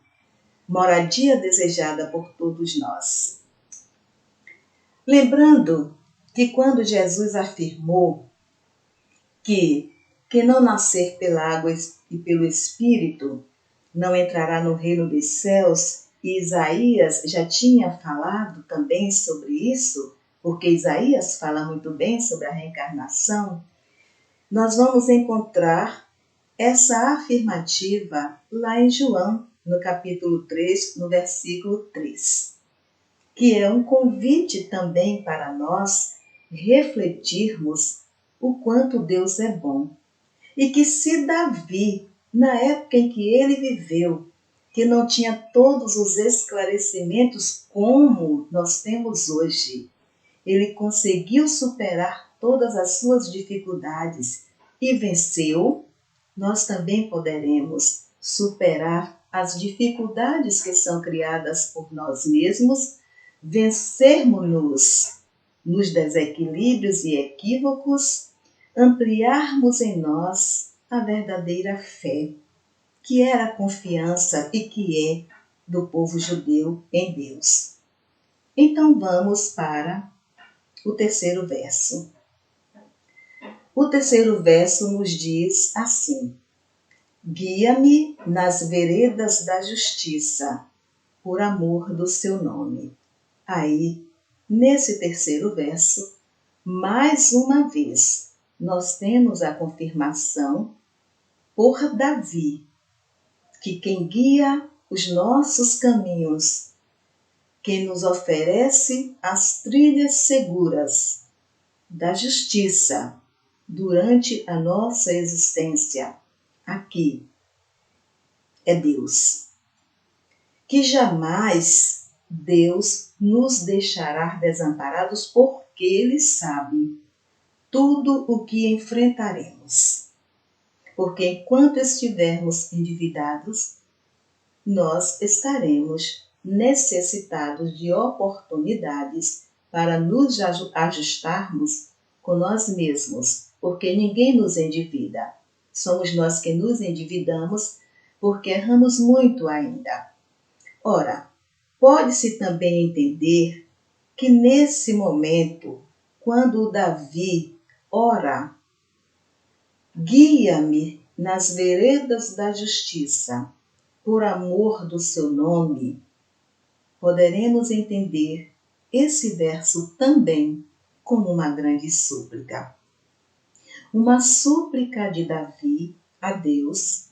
moradia desejada por todos nós. Lembrando que quando Jesus afirmou que quem não nascer pela água e pelo Espírito não entrará no reino dos céus, e Isaías já tinha falado também sobre isso, porque Isaías fala muito bem sobre a reencarnação, nós vamos encontrar essa afirmativa lá em João, no capítulo 3, no versículo 3, que é um convite também para nós refletirmos o quanto Deus é bom. E que se Davi, na época em que ele viveu, que não tinha todos os esclarecimentos como nós temos hoje, ele conseguiu superar todas as suas dificuldades e venceu, nós também poderemos superar as dificuldades que são criadas por nós mesmos, vencermos-nos nos desequilíbrios e equívocos, ampliarmos em nós a verdadeira fé, que era a confiança e que é do povo judeu em Deus. Então vamos para o terceiro verso. O terceiro verso nos diz assim: guia-me nas veredas da justiça, por amor do seu nome. Aí, nesse terceiro verso, mais uma vez, nós temos a confirmação por Davi, que quem guia os nossos caminhos, quem nos oferece as trilhas seguras da justiça durante a nossa existência aqui, é Deus. Que jamais Deus nos deixará desamparados, porque Ele sabe tudo o que enfrentaremos. Porque enquanto estivermos endividados, nós estaremos necessitados de oportunidades para nos ajustarmos com nós mesmos, porque ninguém nos endivida. Somos nós que nos endividamos porque erramos muito ainda. Ora, pode-se também entender que nesse momento, quando Davi ora, guia-me nas veredas da justiça, por amor do seu nome, poderemos entender esse verso também como uma grande súplica. Uma súplica de Davi a Deus,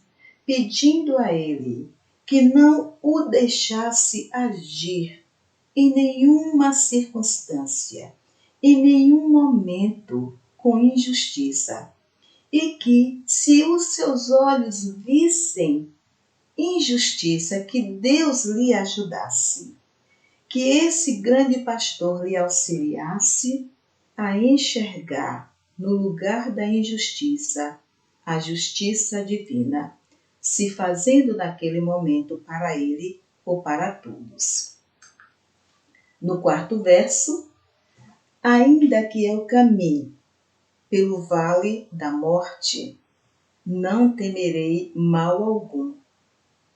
pedindo a ele que não o deixasse agir em nenhuma circunstância, em nenhum momento com injustiça, e que, se os seus olhos vissem injustiça, que Deus lhe ajudasse, que esse grande pastor lhe auxiliasse a enxergar no lugar da injustiça a justiça divina, se fazendo naquele momento para ele ou para todos. No quarto verso, ainda que eu caminhe pelo vale da morte, não temerei mal algum,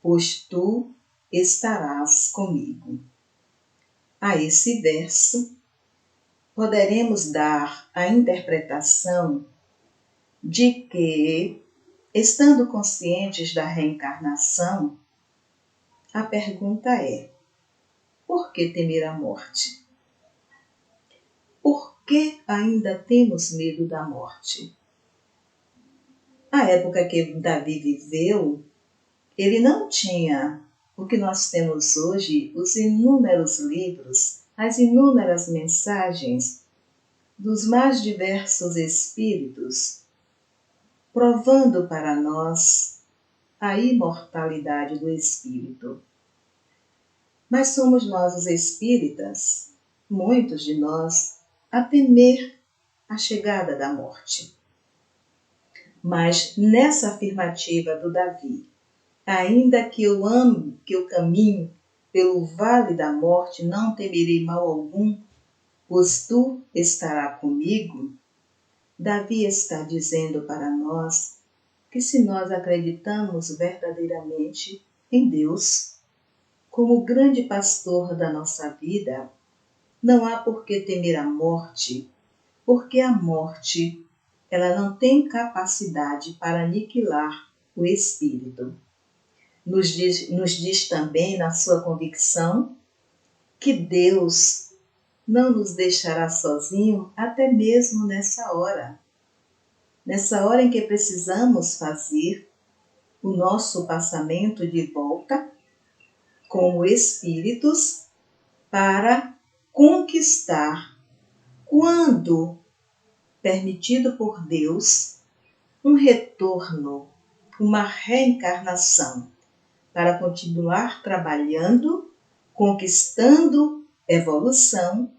pois tu estarás comigo. A esse verso, poderemos dar a interpretação de que, estando conscientes da reencarnação, a pergunta é: por que temer a morte? Por que ainda temos medo da morte? A época que Davi viveu, ele não tinha o que nós temos hoje, os inúmeros livros, as inúmeras mensagens dos mais diversos espíritos, provando para nós a imortalidade do espírito. Mas somos nós, os espíritas, muitos de nós, a temer a chegada da morte. Mas nessa afirmativa do Davi, ainda que eu caminhe pelo vale da morte, não temerei mal algum, pois tu estarás comigo, Davi está dizendo para nós que se nós acreditamos verdadeiramente em Deus, como grande pastor da nossa vida, não há por que temer a morte, porque a morte ela não tem capacidade para aniquilar o espírito. Nos diz também na sua convicção que Deus não nos deixará sozinho até mesmo nessa hora em que precisamos fazer o nosso passamento de volta como espíritos para conquistar, quando permitido por Deus, um retorno, uma reencarnação, para continuar trabalhando, conquistando evolução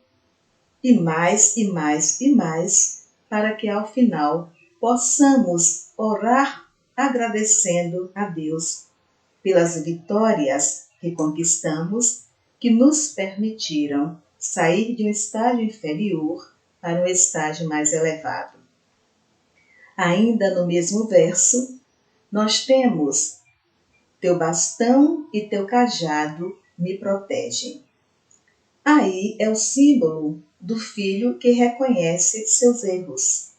e mais, e mais, e mais, para que ao final possamos orar agradecendo a Deus pelas vitórias que conquistamos, que nos permitiram sair de um estágio inferior para um estágio mais elevado. Ainda no mesmo verso, nós temos: teu bastão e teu cajado me protegem. Aí é o símbolo do filho que reconhece seus erros.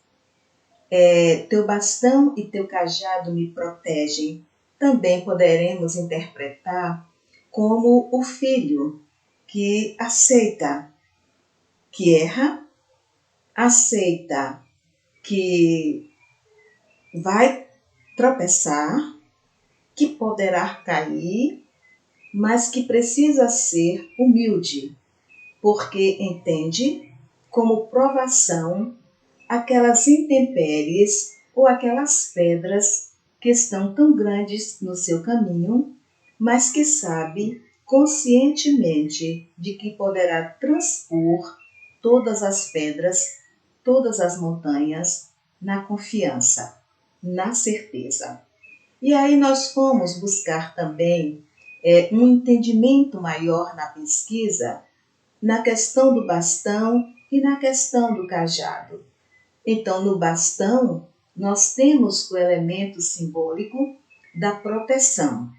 teu bastão e teu cajado me protegem, também poderemos interpretar como o filho que aceita que erra, aceita que vai tropeçar, que poderá cair, mas que precisa ser humilde, porque entende como provação aquelas intempéries ou aquelas pedras que estão tão grandes no seu caminho, mas que sabe conscientemente de que poderá transpor todas as pedras, todas as montanhas, na confiança, na certeza. E aí nós fomos buscar também um entendimento maior na pesquisa, na questão do bastão e na questão do cajado. Então, no bastão, nós temos o elemento simbólico da proteção.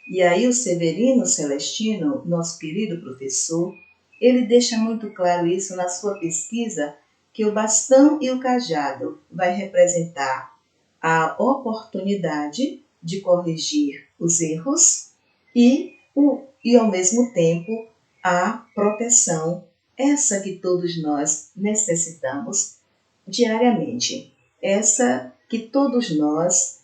E aí o Severino Celestino, nosso querido professor, ele deixa muito claro isso na sua pesquisa, que o bastão e o cajado vai representar a oportunidade de corrigir os erros e ao mesmo tempo, a proteção, essa que todos nós necessitamos diariamente, essa que todos nós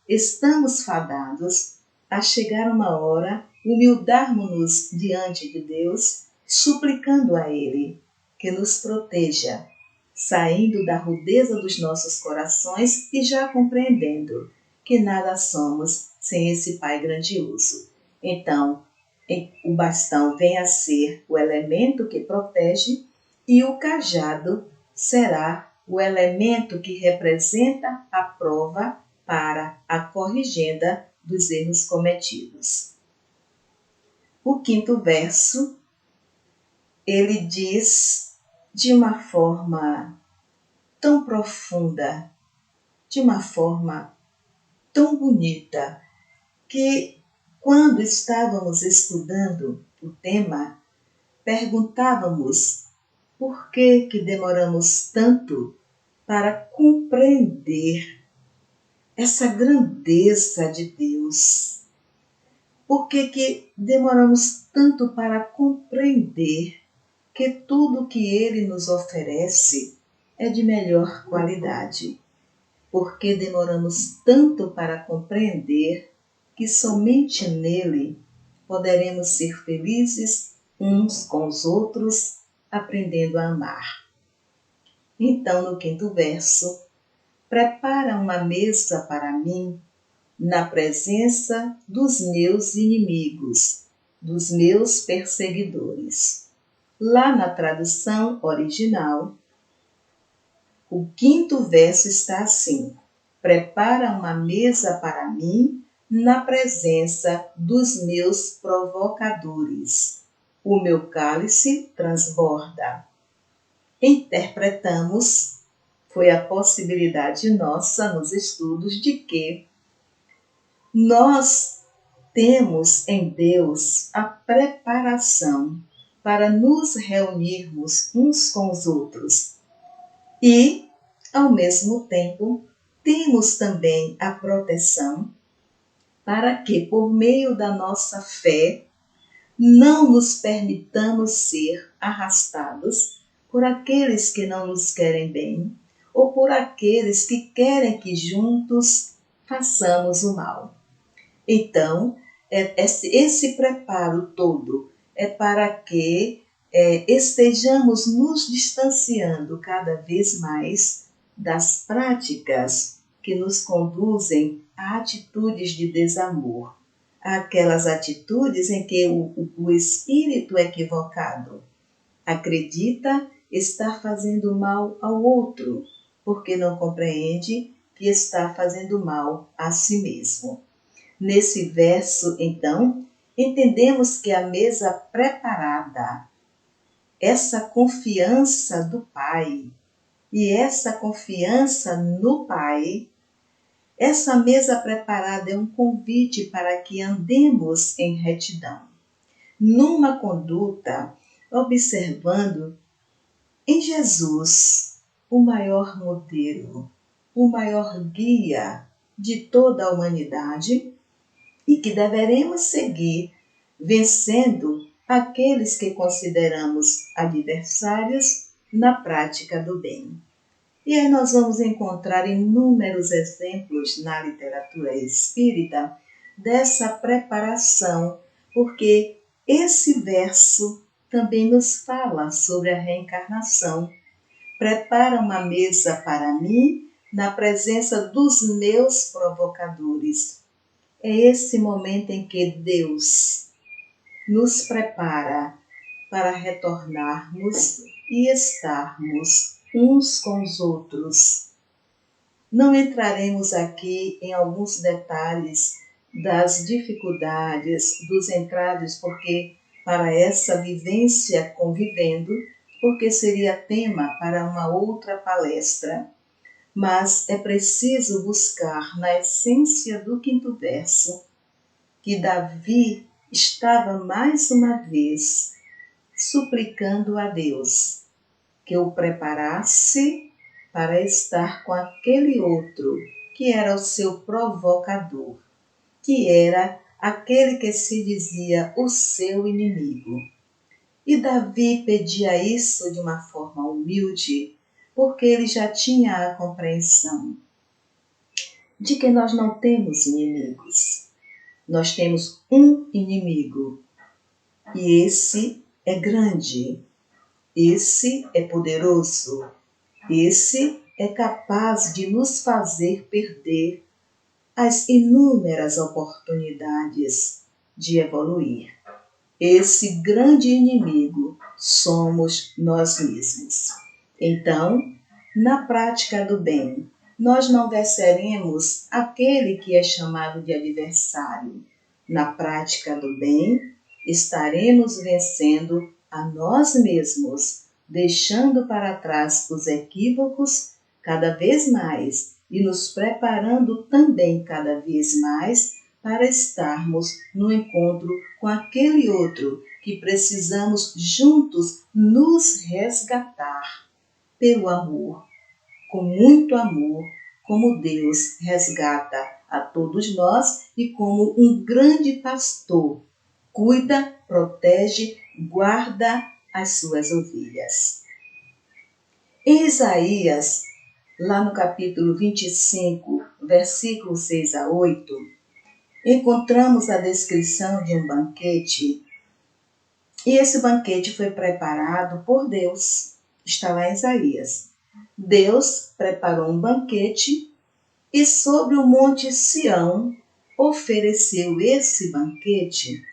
estamos fadados a chegar uma hora, humildarmos-nos diante de Deus, suplicando a Ele que nos proteja, saindo da rudeza dos nossos corações e já compreendendo que nada somos sem esse Pai grandioso. Então, o bastão vem a ser o elemento que protege e o cajado será o elemento que representa a prova para a corrigenda dos erros cometidos. O quinto verso, ele diz de uma forma tão profunda, de uma forma tão bonita, que quando estávamos estudando o tema, perguntávamos por que demoramos tanto para compreender essa grandeza de Deus. Por que demoramos tanto para compreender que tudo que Ele nos oferece é de melhor qualidade? Por que demoramos tanto para compreender que somente nele poderemos ser felizes uns com os outros, aprendendo a amar? Então, no quinto verso, prepara uma mesa para mim na presença dos meus inimigos, dos meus perseguidores. Lá na tradução original, o quinto verso está assim: prepara uma mesa para mim na presença dos meus provocadores. O meu cálice transborda. Interpretamos, foi a possibilidade nossa nos estudos de que nós temos em Deus a preparação para nos reunirmos uns com os outros e, ao mesmo tempo, temos também a proteção para que, por meio da nossa fé, não nos permitamos ser arrastados por aqueles que não nos querem bem ou por aqueles que querem que juntos façamos o mal. Então, esse preparo todo é para que estejamos nos distanciando cada vez mais das práticas que nos conduzem a atitudes de desamor, aquelas atitudes em que o espírito equivocado acredita estar fazendo mal ao outro, porque não compreende que está fazendo mal a si mesmo. Nesse verso, então, entendemos que a mesa preparada, essa confiança do Pai e essa confiança no Pai, essa mesa preparada é um convite para que andemos em retidão, numa conduta observando em Jesus o maior modelo, o maior guia de toda a humanidade e que deveremos seguir, vencendo aqueles que consideramos adversários na prática do bem. E aí nós vamos encontrar inúmeros exemplos na literatura espírita dessa preparação, porque esse verso também nos fala sobre a reencarnação. Prepara uma mesa para mim na presença dos meus provocadores. É esse momento em que Deus nos prepara para retornarmos e estarmos uns com os outros. Não entraremos aqui em alguns detalhes das dificuldades, dos entraves, porque para essa vivência convivendo, porque seria tema para uma outra palestra. Mas é preciso buscar na essência do 5º verso que Davi estava mais uma vez suplicando a Deus que o preparasse para estar com aquele outro que era o seu provocador, que era aquele que se dizia o seu inimigo. E Davi pedia isso de uma forma humilde, porque ele já tinha a compreensão de que nós não temos inimigos. Nós temos um inimigo, e esse é grande, esse é poderoso, esse é capaz de nos fazer perder as inúmeras oportunidades de evoluir. Esse grande inimigo somos nós mesmos. Então, na prática do bem, nós não venceremos aquele que é chamado de adversário. Na prática do bem, estaremos vencendo a nós mesmos, deixando para trás os equívocos cada vez mais e nos preparando também cada vez mais para estarmos no encontro com aquele outro que precisamos juntos nos resgatar pelo amor, com muito amor, como Deus resgata a todos nós e como um grande pastor cuida, protege, guarda as suas ovelhas. Em Isaías, lá no capítulo 25, versículos 6 a 8, encontramos a descrição de um banquete, e esse banquete foi preparado por Deus. Está lá em Isaías. Deus preparou um banquete e sobre o monte Sião ofereceu esse banquete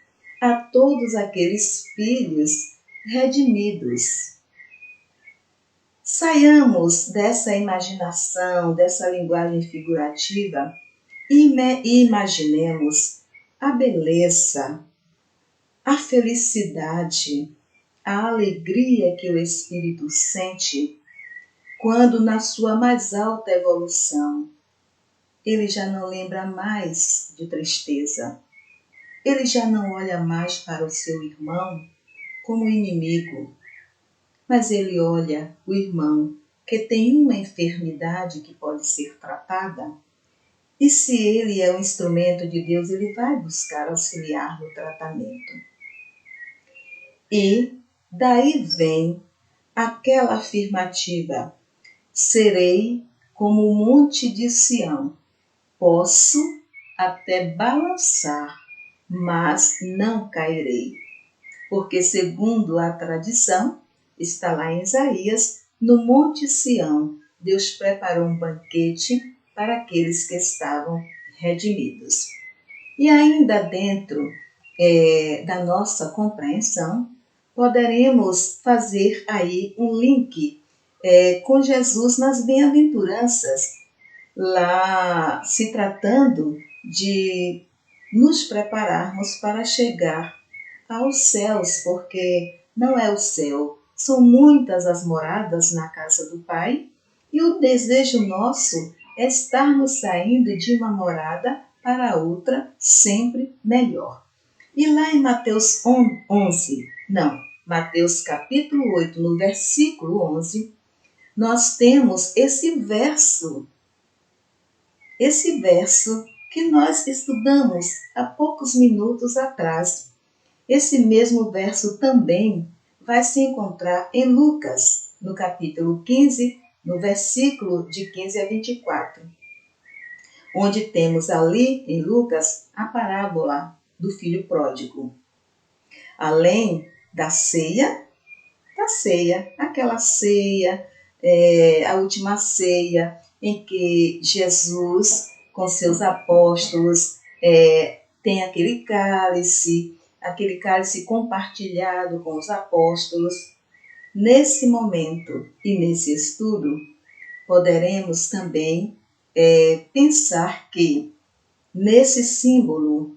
a todos aqueles filhos redimidos. Saiamos dessa imaginação, dessa linguagem figurativa e imaginemos a beleza, a felicidade, a alegria que o espírito sente quando, na sua mais alta evolução, ele já não lembra mais de tristeza. Ele já não olha mais para o seu irmão como inimigo, mas ele olha o irmão que tem uma enfermidade que pode ser tratada, e se ele é um instrumento de Deus, ele vai buscar auxiliar no tratamento. E daí vem aquela afirmativa: serei como o monte de Sião, posso até balançar, mas não cairei. Porque, segundo a tradição, está lá em Isaías, no Monte Sião, Deus preparou um banquete para aqueles que estavam redimidos. E ainda dentro da nossa compreensão, poderemos fazer aí um link com Jesus nas bem-aventuranças, lá se tratando de nos prepararmos para chegar aos céus, porque não é o céu, são muitas as moradas na casa do Pai, e o desejo nosso é estarmos saindo de uma morada para outra sempre melhor. E lá em Mateus Mateus capítulo 8, no versículo 11, nós temos esse verso esse verso que nós estudamos há poucos minutos atrás. Esse mesmo verso também vai se encontrar em Lucas, no capítulo 15, no versículo de 15 a 24, onde temos ali em Lucas a parábola do filho pródigo. Além da ceia, aquela ceia, a última ceia, em que Jesus, com seus apóstolos, tem aquele cálice compartilhado com os apóstolos. Nesse momento e nesse estudo, poderemos também pensar que nesse símbolo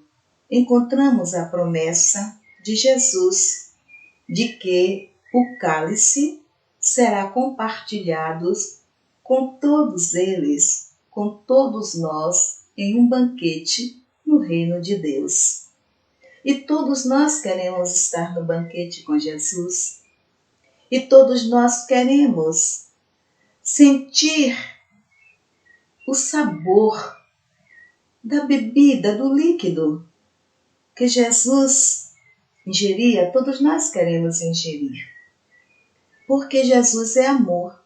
encontramos a promessa de Jesus de que o cálice será compartilhado com todos eles, com todos nós, em um banquete no reino de Deus. E todos nós queremos estar no banquete com Jesus. E todos nós queremos sentir o sabor da bebida, do líquido que Jesus ingeria, todos nós queremos ingerir. Porque Jesus é amor.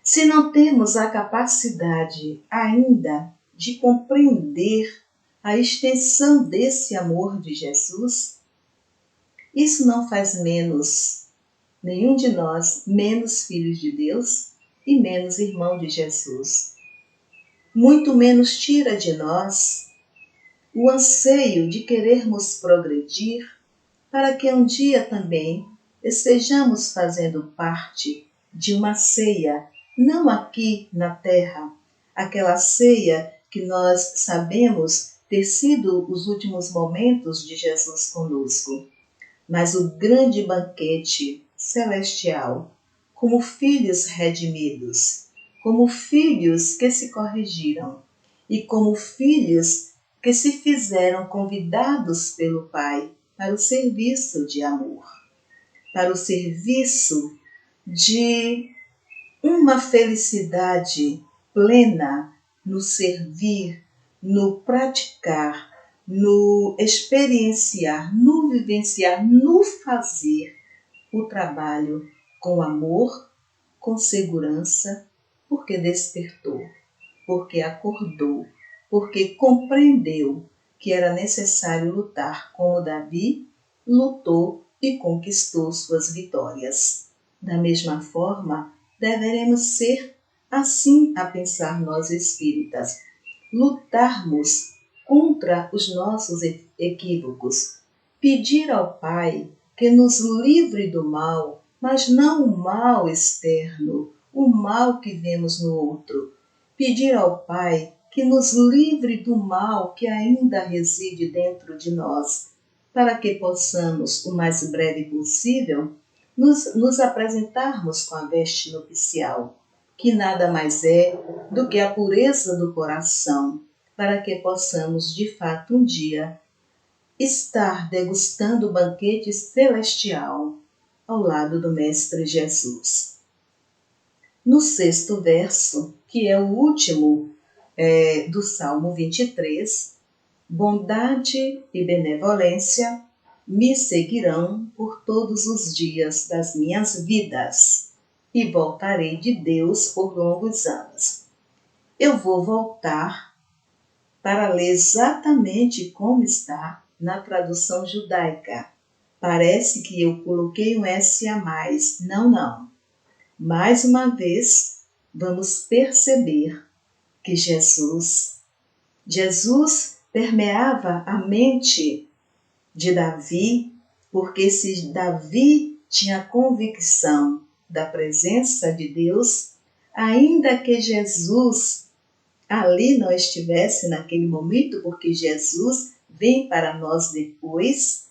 Se não temos a capacidade ainda de compreender a extensão desse amor de Jesus, isso não faz nenhum de nós menos filhos de Deus e menos irmão de Jesus. Muito menos tira de nós o anseio de querermos progredir para que um dia também estejamos fazendo parte de uma ceia, não aqui na terra, aquela ceia que nós sabemos ter sido os últimos momentos de Jesus conosco, mas o grande banquete celestial, como filhos redimidos, como filhos que se corrigiram e como filhos que se fizeram convidados pelo Pai para o serviço de amor, para o serviço de uma felicidade plena no servir, no praticar, no experienciar, no vivenciar, no fazer o trabalho com amor, com segurança, porque despertou, porque acordou, porque compreendeu que era necessário lutar como Davi lutou e conquistou suas vitórias. Da mesma forma, deveremos ser assim a pensar nós espíritas, lutarmos contra os nossos equívocos, pedir ao Pai que nos livre do mal, mas não o mal externo, o mal que vemos no outro. Pedir ao Pai que nos livre do mal que ainda reside dentro de nós, para que possamos, o mais breve possível, nos apresentarmos com a veste nupcial, que nada mais é do que a pureza do coração, para que possamos, de fato, um dia estar degustando o banquete celestial ao lado do Mestre Jesus. No 6º verso, que é o último do Salmo 23, bondade e benevolência me seguirão por todos os dias das minhas vidas e voltarei de Deus por longos anos. Eu vou voltar para ler exatamente como está na tradução judaica. Parece que eu coloquei um S a mais. Não. Mais uma vez, vamos perceber que Jesus permeava a mente de Davi, porque se Davi tinha convicção da presença de Deus, ainda que Jesus ali não estivesse naquele momento, porque Jesus vem para nós depois,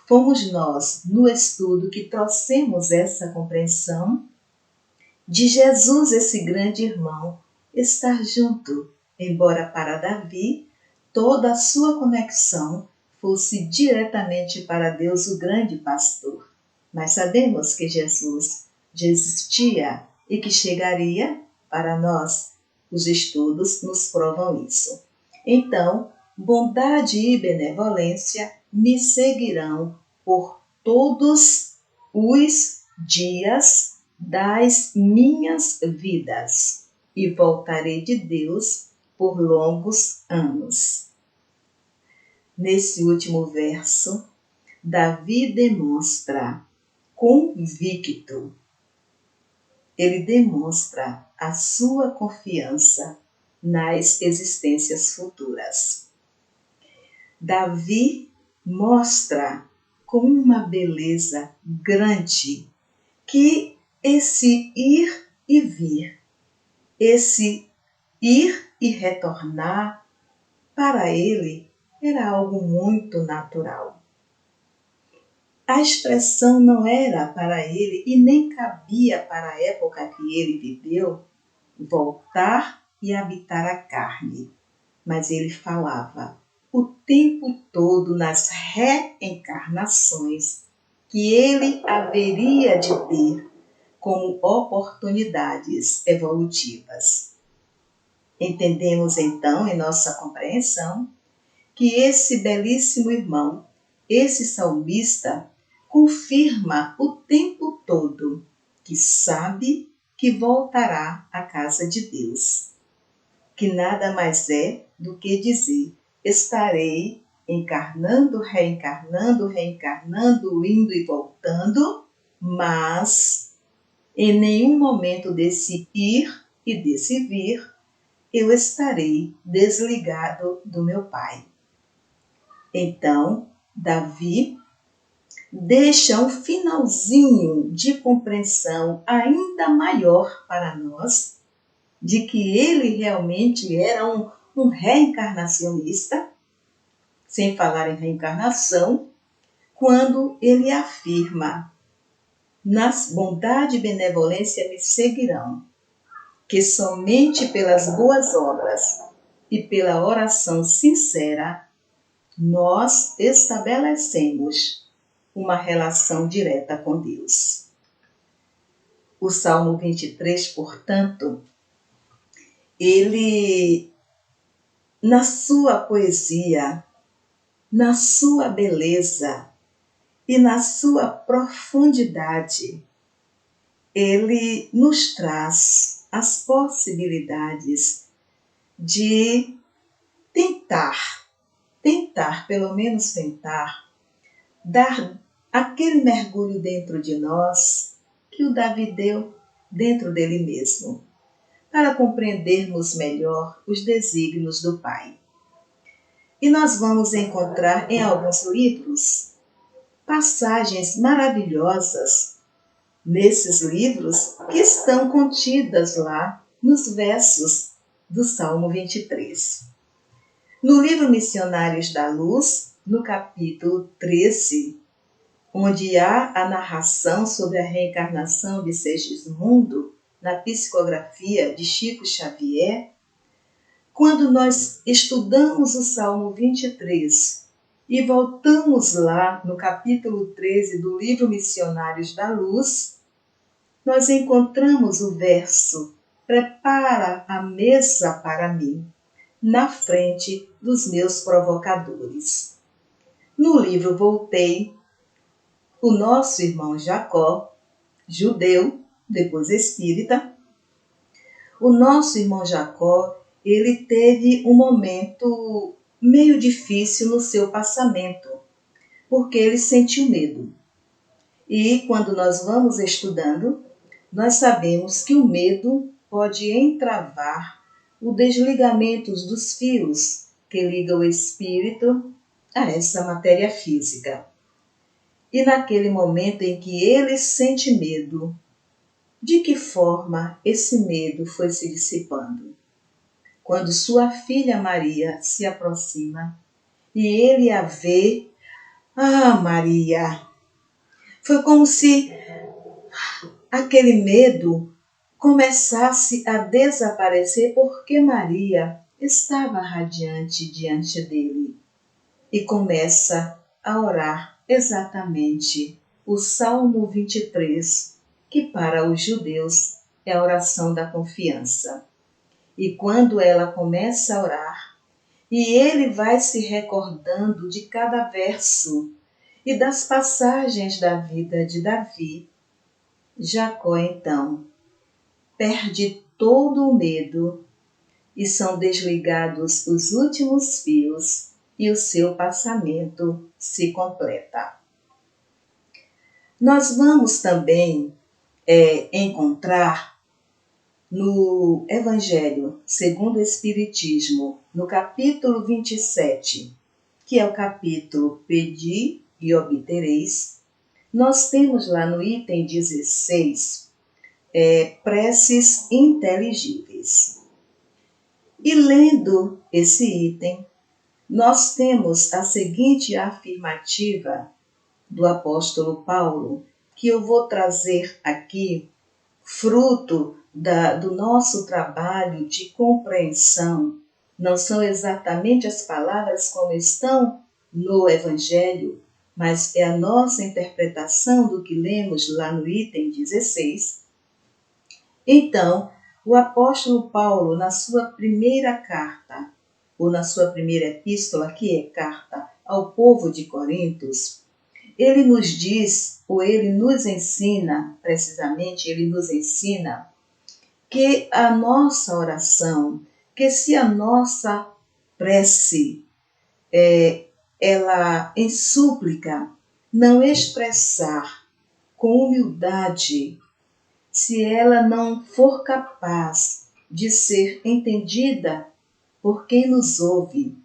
fomos nós, no estudo, que trouxemos essa compreensão de Jesus, esse grande irmão, estar junto, embora para Davi toda a sua conexão fosse diretamente para Deus, o grande pastor. Mas sabemos que Jesus já existia e que chegaria para nós Os estudos nos provam isso. Então, bondade e benevolência me seguirão por todos os dias das minhas vidas e voltarei de Deus por longos anos. Nesse último verso, Davi demonstra convicto. Ele demonstra a sua confiança nas existências futuras. Davi mostra com uma beleza grande que esse ir e vir, esse ir e retornar, para ele era algo muito natural. A expressão não era para ele e nem cabia para a época que ele viveu voltar e habitar a carne, mas ele falava o tempo todo nas reencarnações que ele haveria de ter como oportunidades evolutivas. Entendemos então, em nossa compreensão, que esse belíssimo irmão, esse salmista, confirma o tempo todo que sabe que voltará à casa de Deus, que nada mais é do que dizer: estarei encarnando, reencarnando, indo e voltando, mas em nenhum momento desse ir e desse vir eu estarei desligado do meu Pai. Então, Davi deixa um finalzinho de compreensão ainda maior para nós, de que ele realmente era um reencarnacionista, sem falar em reencarnação, quando ele afirma: nas bondade e benevolência me seguirão, que somente pelas boas obras e pela oração sincera nós estabelecemos uma relação direta com Deus. O Salmo 23, portanto, ele, na sua poesia, na sua beleza e na sua profundidade, ele nos traz as possibilidades de tentar, pelo menos tentar, dar aquele mergulho dentro de nós que o Davi deu dentro dele mesmo, para compreendermos melhor os desígnios do Pai. E nós vamos encontrar em alguns livros passagens maravilhosas nesses livros que estão contidas lá nos versos do Salmo 23. No livro Missionários da Luz, no capítulo 13, onde há a narração sobre a reencarnação de Segismundo, na psicografia de Chico Xavier, quando nós estudamos o Salmo 23 e voltamos lá no capítulo 13 do livro Missionários da Luz, nós encontramos o verso: prepara a mesa para mim, na frente dos meus provocadores. No livro Voltei, o nosso irmão Jacó, judeu, depois espírita, o nosso irmão Jacó, ele teve um momento meio difícil no seu passamento, porque ele sentiu medo. E quando nós vamos estudando, nós sabemos que o medo pode entravar o desligamento dos fios que ligam o espírito a essa matéria física. E naquele momento em que ele sente medo, de que forma esse medo foi se dissipando? Quando sua filha Maria se aproxima e ele a vê, Maria! Foi como se aquele medo começasse a desaparecer, porque Maria estava radiante diante dele e começa a orar exatamente o Salmo 23, que para os judeus é a oração da confiança. E quando ela começa a orar, e ele vai se recordando de cada verso e das passagens da vida de Davi, Jacó então perde todo o medo e são desligados os últimos fios e o seu passamento se completa. Nós vamos também encontrar no Evangelho segundo o Espiritismo, no capítulo 27, que é o capítulo Pedi e Obtereis, nós temos lá no item 16, preces inteligíveis. E lendo esse item, nós temos a seguinte afirmativa do apóstolo Paulo, que eu vou trazer aqui, fruto do nosso trabalho de compreensão. Não são exatamente as palavras como estão no Evangelho, mas é a nossa interpretação do que lemos lá no item 16. Então, o apóstolo Paulo, na sua primeira carta, ou na sua primeira epístola, que é carta ao povo de Corintos, ele nos diz, ou ele nos ensina, precisamente, ele nos ensina que a nossa oração, que se a nossa prece, ela em súplica, não expressar com humildade, se ela não for capaz de ser entendida por quem nos ouve,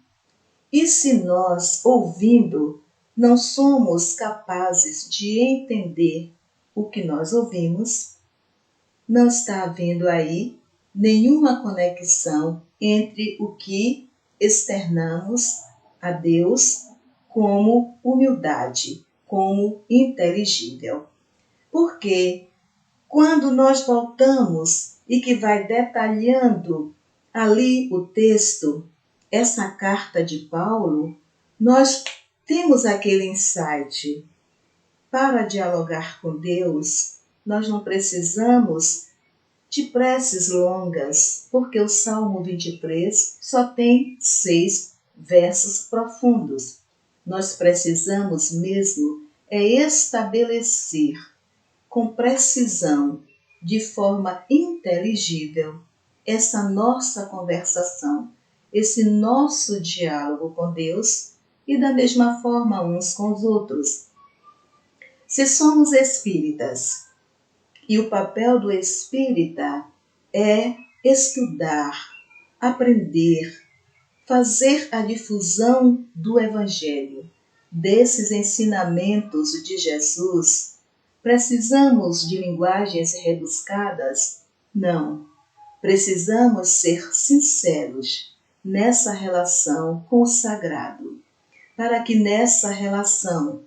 e se nós, ouvindo, não somos capazes de entender o que nós ouvimos, não está havendo aí nenhuma conexão entre o que externamos a Deus como humildade, como inteligível. Porque quando nós voltamos e que vai detalhando ali o texto, essa carta de Paulo, nós temos aquele insight. Para dialogar com Deus, nós não precisamos de preces longas, porque o Salmo 23 só tem 6 versos profundos. Nós precisamos mesmo estabelecer com precisão, de forma inteligível, essa nossa conversação, esse nosso diálogo com Deus e da mesma forma uns com os outros. Se somos espíritas e o papel do espírita é estudar, aprender, fazer a difusão do Evangelho, desses ensinamentos de Jesus, precisamos de linguagens rebuscadas? Não. Precisamos ser sinceros nessa relação com o sagrado, para que nessa relação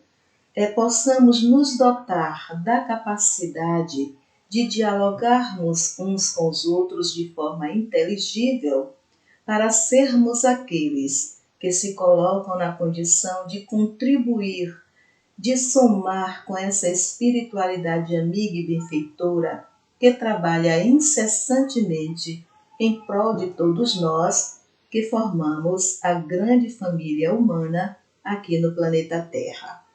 possamos nos dotar da capacidade de dialogarmos uns com os outros de forma inteligível, para sermos aqueles que se colocam na condição de contribuir, de somar com essa espiritualidade amiga e benfeitora que trabalha incessantemente em prol de todos nós que formamos a grande família humana aqui no planeta Terra.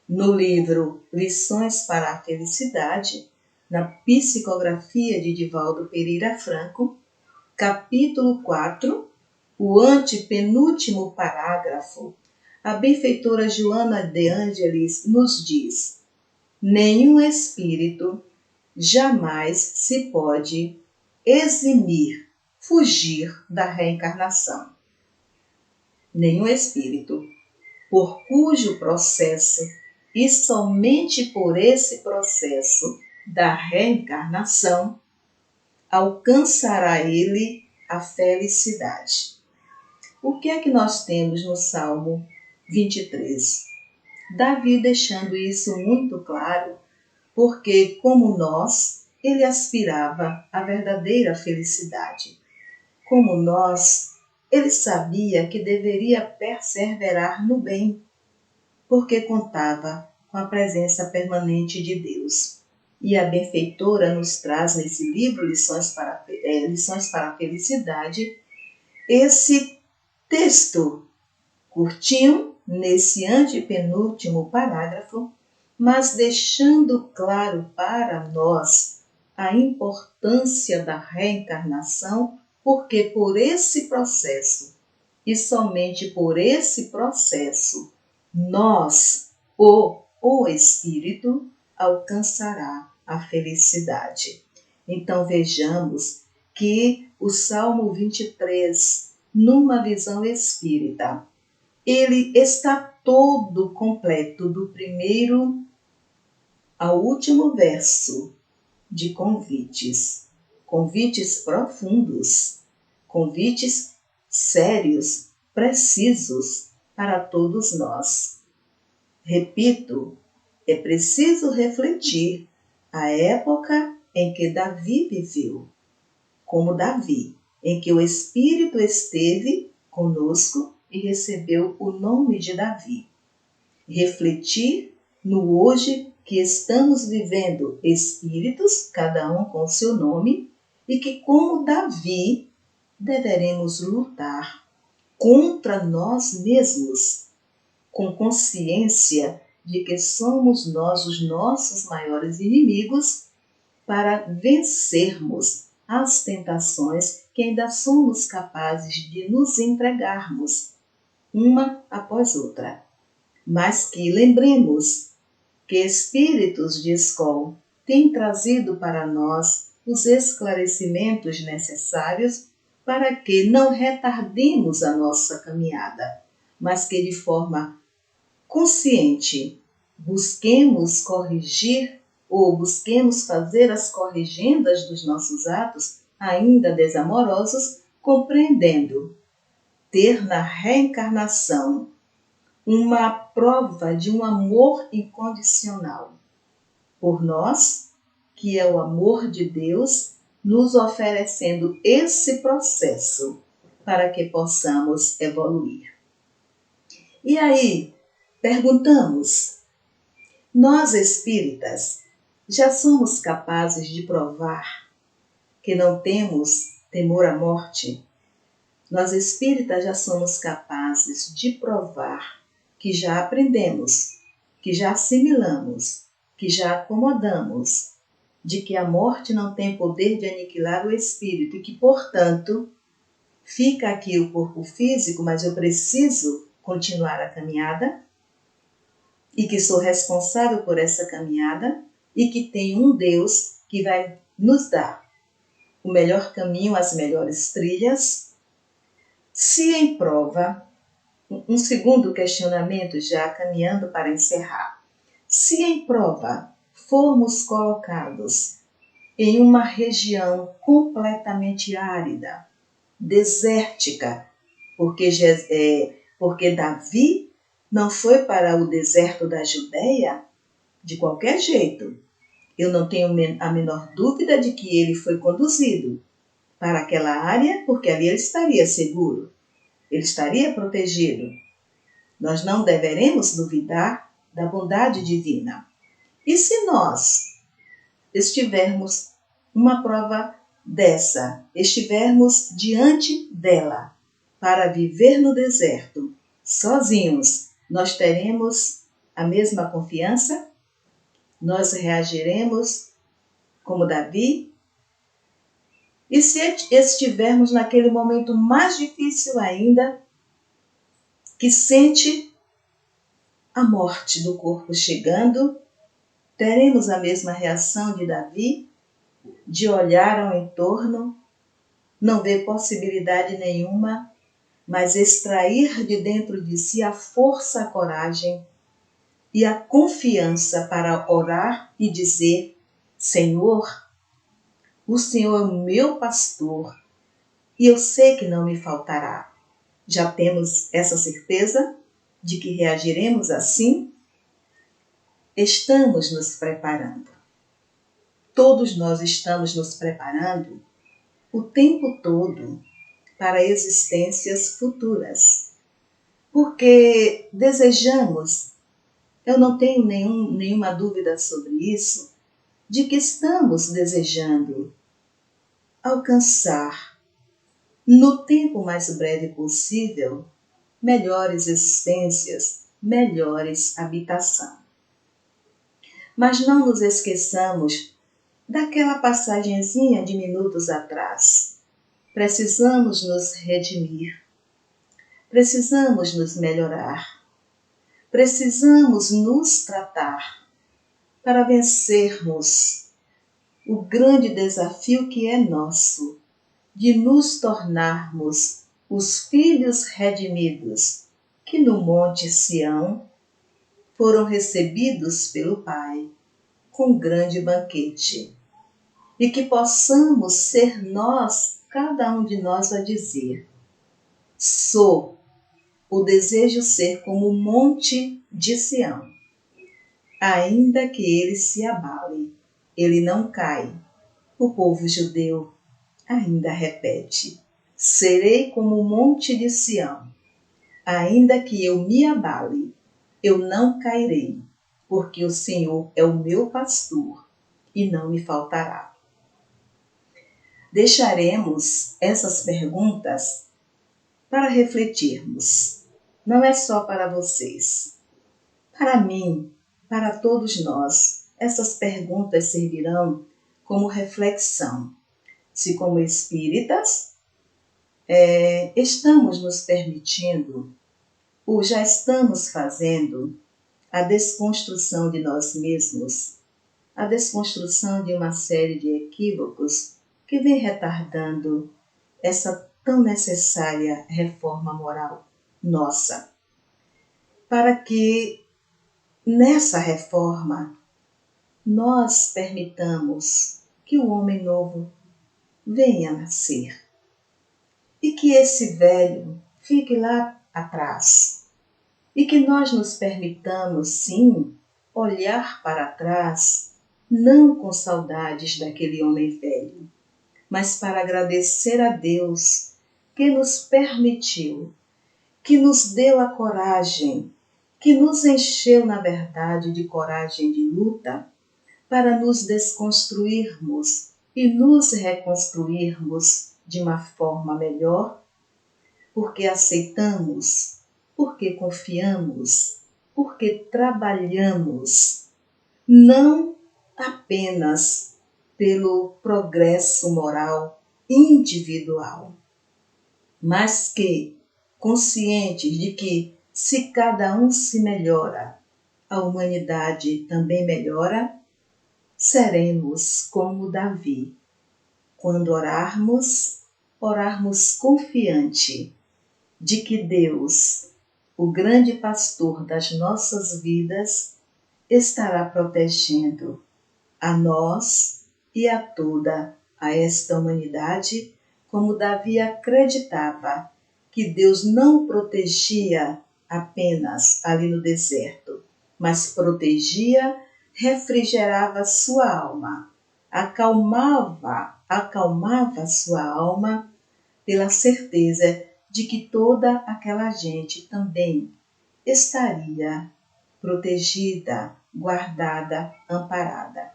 No livro Lições para a Felicidade, na psicografia de Divaldo Pereira Franco, capítulo 4, o antepenúltimo parágrafo, a benfeitora Joana de Ângelis nos diz: nenhum espírito jamais se pode eximir, fugir da reencarnação. Nenhum espírito, por cujo processo e somente por esse processo da reencarnação, alcançará ele a felicidade. O que é que nós temos no Salmo 23? Davi deixando isso muito claro, porque, como nós, ele aspirava à verdadeira felicidade. Como nós, ele sabia que deveria perseverar no bem, porque contava com a presença permanente de Deus. E a benfeitora nos traz nesse livro, Lições para a Felicidade, esse texto curtinho, nesse antepenúltimo parágrafo, mas deixando claro para nós a importância da reencarnação, porque por esse processo, e somente por esse processo, nós, o Espírito, alcançará a felicidade. Então vejamos que o Salmo 23, numa visão espírita, ele está todo completo, do primeiro ao último verso, de convites. Convites profundos, convites sérios, precisos para todos nós. Repito, é preciso refletir a época em que Davi viveu, como Davi, em que o Espírito esteve conosco e recebeu o nome de Davi. Refletir no hoje que estamos vivendo espíritos, cada um com seu nome, e que, como Davi, deveremos lutar contra nós mesmos, com consciência de que somos nós os nossos maiores inimigos, para vencermos as tentações que ainda somos capazes de nos entregarmos, uma após outra. Mas que lembremos que espíritos de escola têm trazido para nós os esclarecimentos necessários para que não retardemos a nossa caminhada, mas que de forma consciente busquemos corrigir ou busquemos fazer as corrigendas dos nossos atos ainda desamorosos, compreendendo ter na reencarnação uma prova de um amor incondicional por nós, que é o amor de Deus, nos oferecendo esse processo para que possamos evoluir. E aí, perguntamos, nós espíritas já somos capazes de provar que não temos temor à morte? Nós espíritas já somos capazes de provar que já aprendemos, que já assimilamos, que já acomodamos, de que a morte não tem poder de aniquilar o espírito e que, portanto, fica aqui o corpo físico, mas eu preciso continuar a caminhada e que sou responsável por essa caminhada e que tem um Deus que vai nos dar o melhor caminho, as melhores trilhas. Se em prova, um segundo questionamento já caminhando para encerrar, se em prova formos colocados em uma região completamente árida, desértica, porque Davi não foi para o deserto da Judeia de qualquer jeito. Eu não tenho a menor dúvida de que ele foi conduzido para aquela área, porque ali ele estaria seguro, ele estaria protegido. Nós não deveremos duvidar da bondade divina. E se nós estivermos uma prova dessa, estivermos diante dela, para viver no deserto, sozinhos, nós teremos a mesma confiança? Nós reagiremos como Davi? E se estivermos naquele momento mais difícil ainda, que sente a morte do corpo chegando, teremos a mesma reação de Davi, de olhar ao entorno, não ver possibilidade nenhuma, mas extrair de dentro de si a força, a coragem e a confiança para orar e dizer: Senhor, o Senhor é o meu pastor e eu sei que não me faltará. Já temos essa certeza de que reagiremos assim? Estamos nos preparando. Todos nós estamos nos preparando o tempo todo para existências futuras. Porque desejamos, eu não tenho nenhuma dúvida sobre isso, de que estamos desejando alcançar, no tempo mais breve possível, melhores existências, melhores habitação. Mas não nos esqueçamos daquela passagenzinha de minutos atrás. Precisamos nos redimir, precisamos nos melhorar, precisamos nos tratar para vencermos o grande desafio que é nosso, de nos tornarmos os filhos redimidos que no Monte Sião foram recebidos pelo Pai com grande banquete. E que possamos ser nós, cada um de nós, a dizer: o desejo ser como o Monte de Sião. Ainda que ele se abale, ele não cai. O povo judeu ainda repete: serei como o Monte de Sião. Ainda que eu me abale, eu não cairei, porque o Senhor é o meu pastor e não me faltará. Deixaremos essas perguntas para refletirmos. Não é só para vocês. Para mim, para todos nós, essas perguntas servirão como reflexão. Se como espíritas, estamos nos permitindo, ou já estamos fazendo, a desconstrução de nós mesmos, a desconstrução de uma série de equívocos que vem retardando essa tão necessária reforma moral nossa, para que nessa reforma nós permitamos que o homem novo venha nascer e que esse velho fique lá atrás e que nós nos permitamos, sim, olhar para trás, não com saudades daquele homem velho, mas para agradecer a Deus que nos permitiu, que nos deu a coragem, que nos encheu, na verdade, de coragem de luta para nos desconstruirmos e nos reconstruirmos de uma forma melhor, porque aceitamos, porque confiamos, porque trabalhamos, não apenas pelo progresso moral individual, mas que, conscientes de que se cada um se melhora, a humanidade também melhora, seremos como Davi. Quando orarmos confiante de que Deus, o grande pastor das nossas vidas, estará protegendo a nós e a toda esta humanidade, como Davi acreditava que Deus não protegia apenas ali no deserto, mas protegia, refrigerava sua alma, acalmava sua alma pela certeza de que toda aquela gente também estaria protegida, guardada, amparada.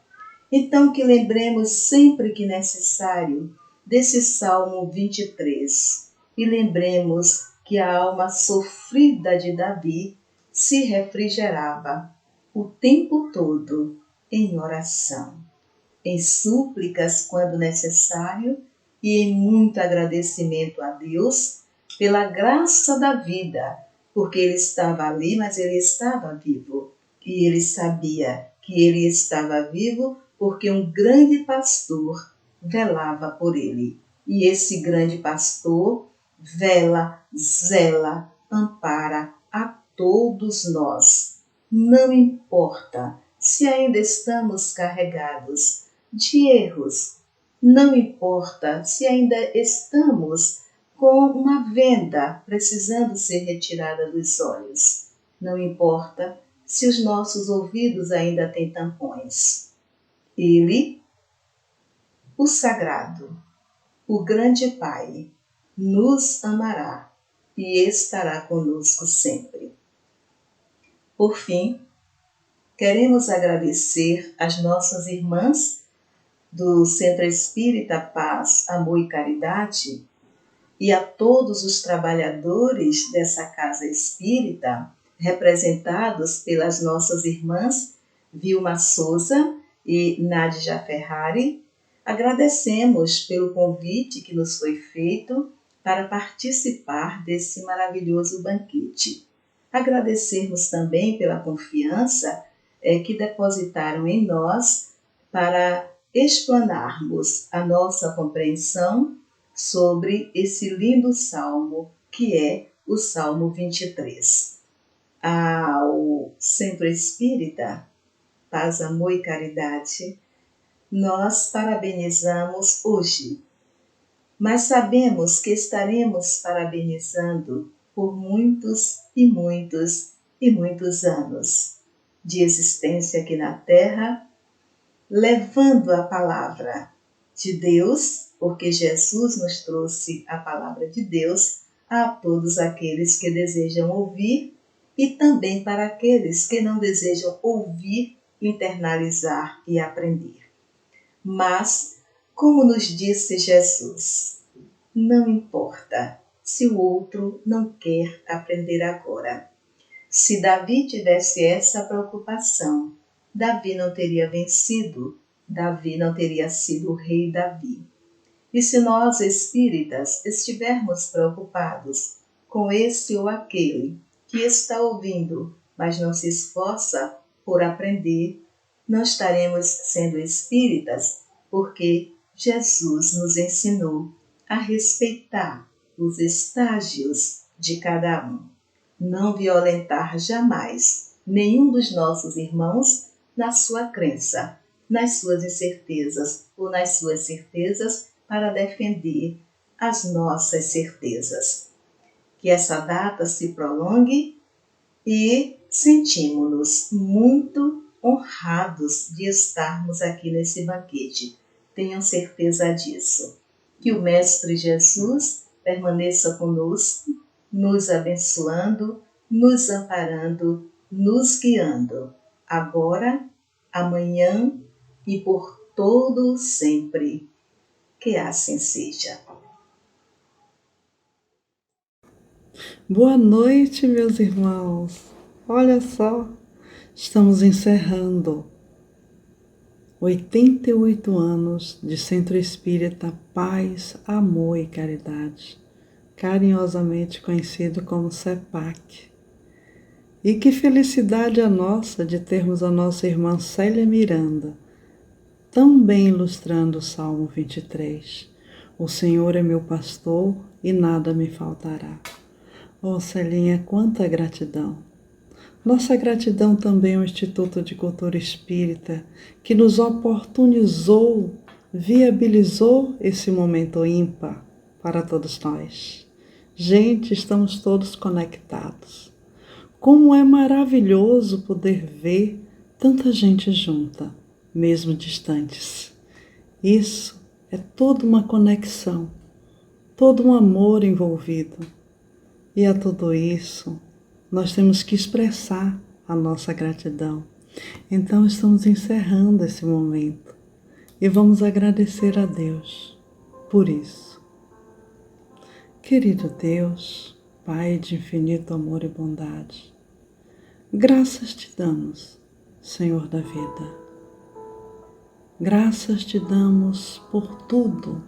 Então que lembremos sempre que necessário desse Salmo 23 e lembremos que a alma sofrida de Davi se refrigerava o tempo todo em oração, em súplicas quando necessário e em muito agradecimento a Deus pela graça da vida, porque ele estava ali, mas ele estava vivo. E ele sabia que ele estava vivo porque um grande pastor velava por ele. E esse grande pastor vela, zela, ampara a todos nós. Não importa se ainda estamos carregados de erros, não importa se ainda estamos com uma venda precisando ser retirada dos olhos, não importa se os nossos ouvidos ainda têm tampões. Ele, o sagrado, o grande Pai, nos amará e estará conosco sempre. Por fim, queremos agradecer às nossas irmãs do Centro Espírita Paz, Amor e Caridade e a todos os trabalhadores dessa casa espírita, representados pelas nossas irmãs Vilma Souza e Nádia Ferrari. Agradecemos pelo convite que nos foi feito para participar desse maravilhoso banquete. Agradecermos também pela confiança que depositaram em nós para explanarmos a nossa compreensão sobre esse lindo salmo, que é o Salmo 23. Ao Centro Espírita Paz, Amor e Caridade, nós parabenizamos hoje, mas sabemos que estaremos parabenizando por muitos e muitos e muitos anos de existência aqui na Terra, levando a palavra de Deus, porque Jesus nos trouxe a palavra de Deus a todos aqueles que desejam ouvir e também para aqueles que não desejam ouvir, internalizar e aprender. Mas, como nos disse Jesus, não importa se o outro não quer aprender agora. Se Davi tivesse essa preocupação, Davi não teria vencido, Davi não teria sido o rei Davi. E se nós, espíritas, estivermos preocupados com esse ou aquele que está ouvindo, mas não se esforça por aprender, não estaremos sendo espíritas, porque Jesus nos ensinou a respeitar os estágios de cada um. Não violentar jamais nenhum dos nossos irmãos na sua crença, nas suas incertezas ou nas suas certezas para defender as nossas certezas. Que essa data se prolongue e sentimos-nos muito honrados de estarmos aqui nesse banquete. Tenham certeza disso. Que o Mestre Jesus permaneça conosco, nos abençoando, nos amparando, nos guiando, agora, amanhã e por todo sempre. Que assim seja. Boa noite, meus irmãos. Olha só, estamos encerrando 88 anos de Centro Espírita Paz, Amor e Caridade, carinhosamente conhecido como CEPAC. E que felicidade a nossa de termos a nossa irmã Célia Miranda, tão bem ilustrando o Salmo 23. O Senhor é meu pastor e nada me faltará. Oh, Celinha, quanta gratidão! Nossa gratidão também ao Instituto de Cultura Espírita, que nos oportunizou, viabilizou esse momento ímpar para todos nós. Gente, estamos todos conectados. Como é maravilhoso poder ver tanta gente junta, mesmo distantes. Isso é toda uma conexão, todo um amor envolvido. E a tudo isso, nós temos que expressar a nossa gratidão. Então, estamos encerrando esse momento e vamos agradecer a Deus por isso. Querido Deus, Pai de infinito amor e bondade, graças te damos, Senhor da vida. Graças te damos por tudo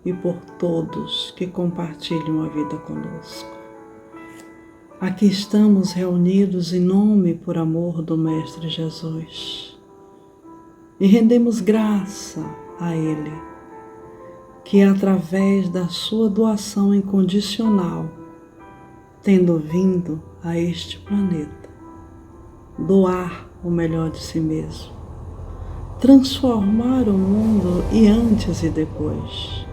e por todos que compartilham a vida conosco. Aqui estamos reunidos em nome e por amor do Mestre Jesus e rendemos graça a Ele, que através da sua doação incondicional, tendo vindo a este planeta, doar o melhor de si mesmo, transformar o mundo e antes e depois.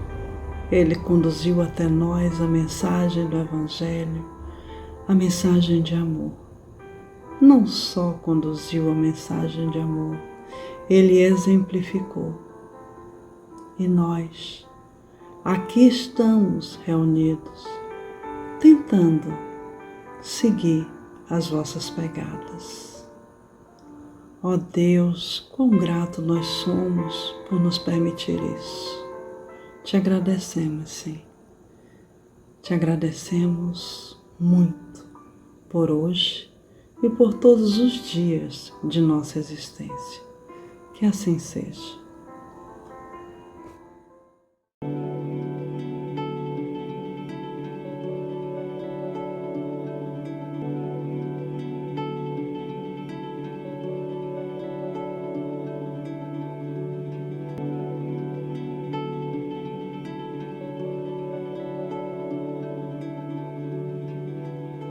Ele conduziu até nós a mensagem do Evangelho, a mensagem de amor. Não só conduziu a mensagem de amor, ele exemplificou. E nós, aqui estamos reunidos, tentando seguir as vossas pegadas. Ó Deus, quão grato nós somos por nos permitir isso. Te agradecemos, sim. Te agradecemos muito por hoje e por todos os dias de nossa existência. Que assim seja.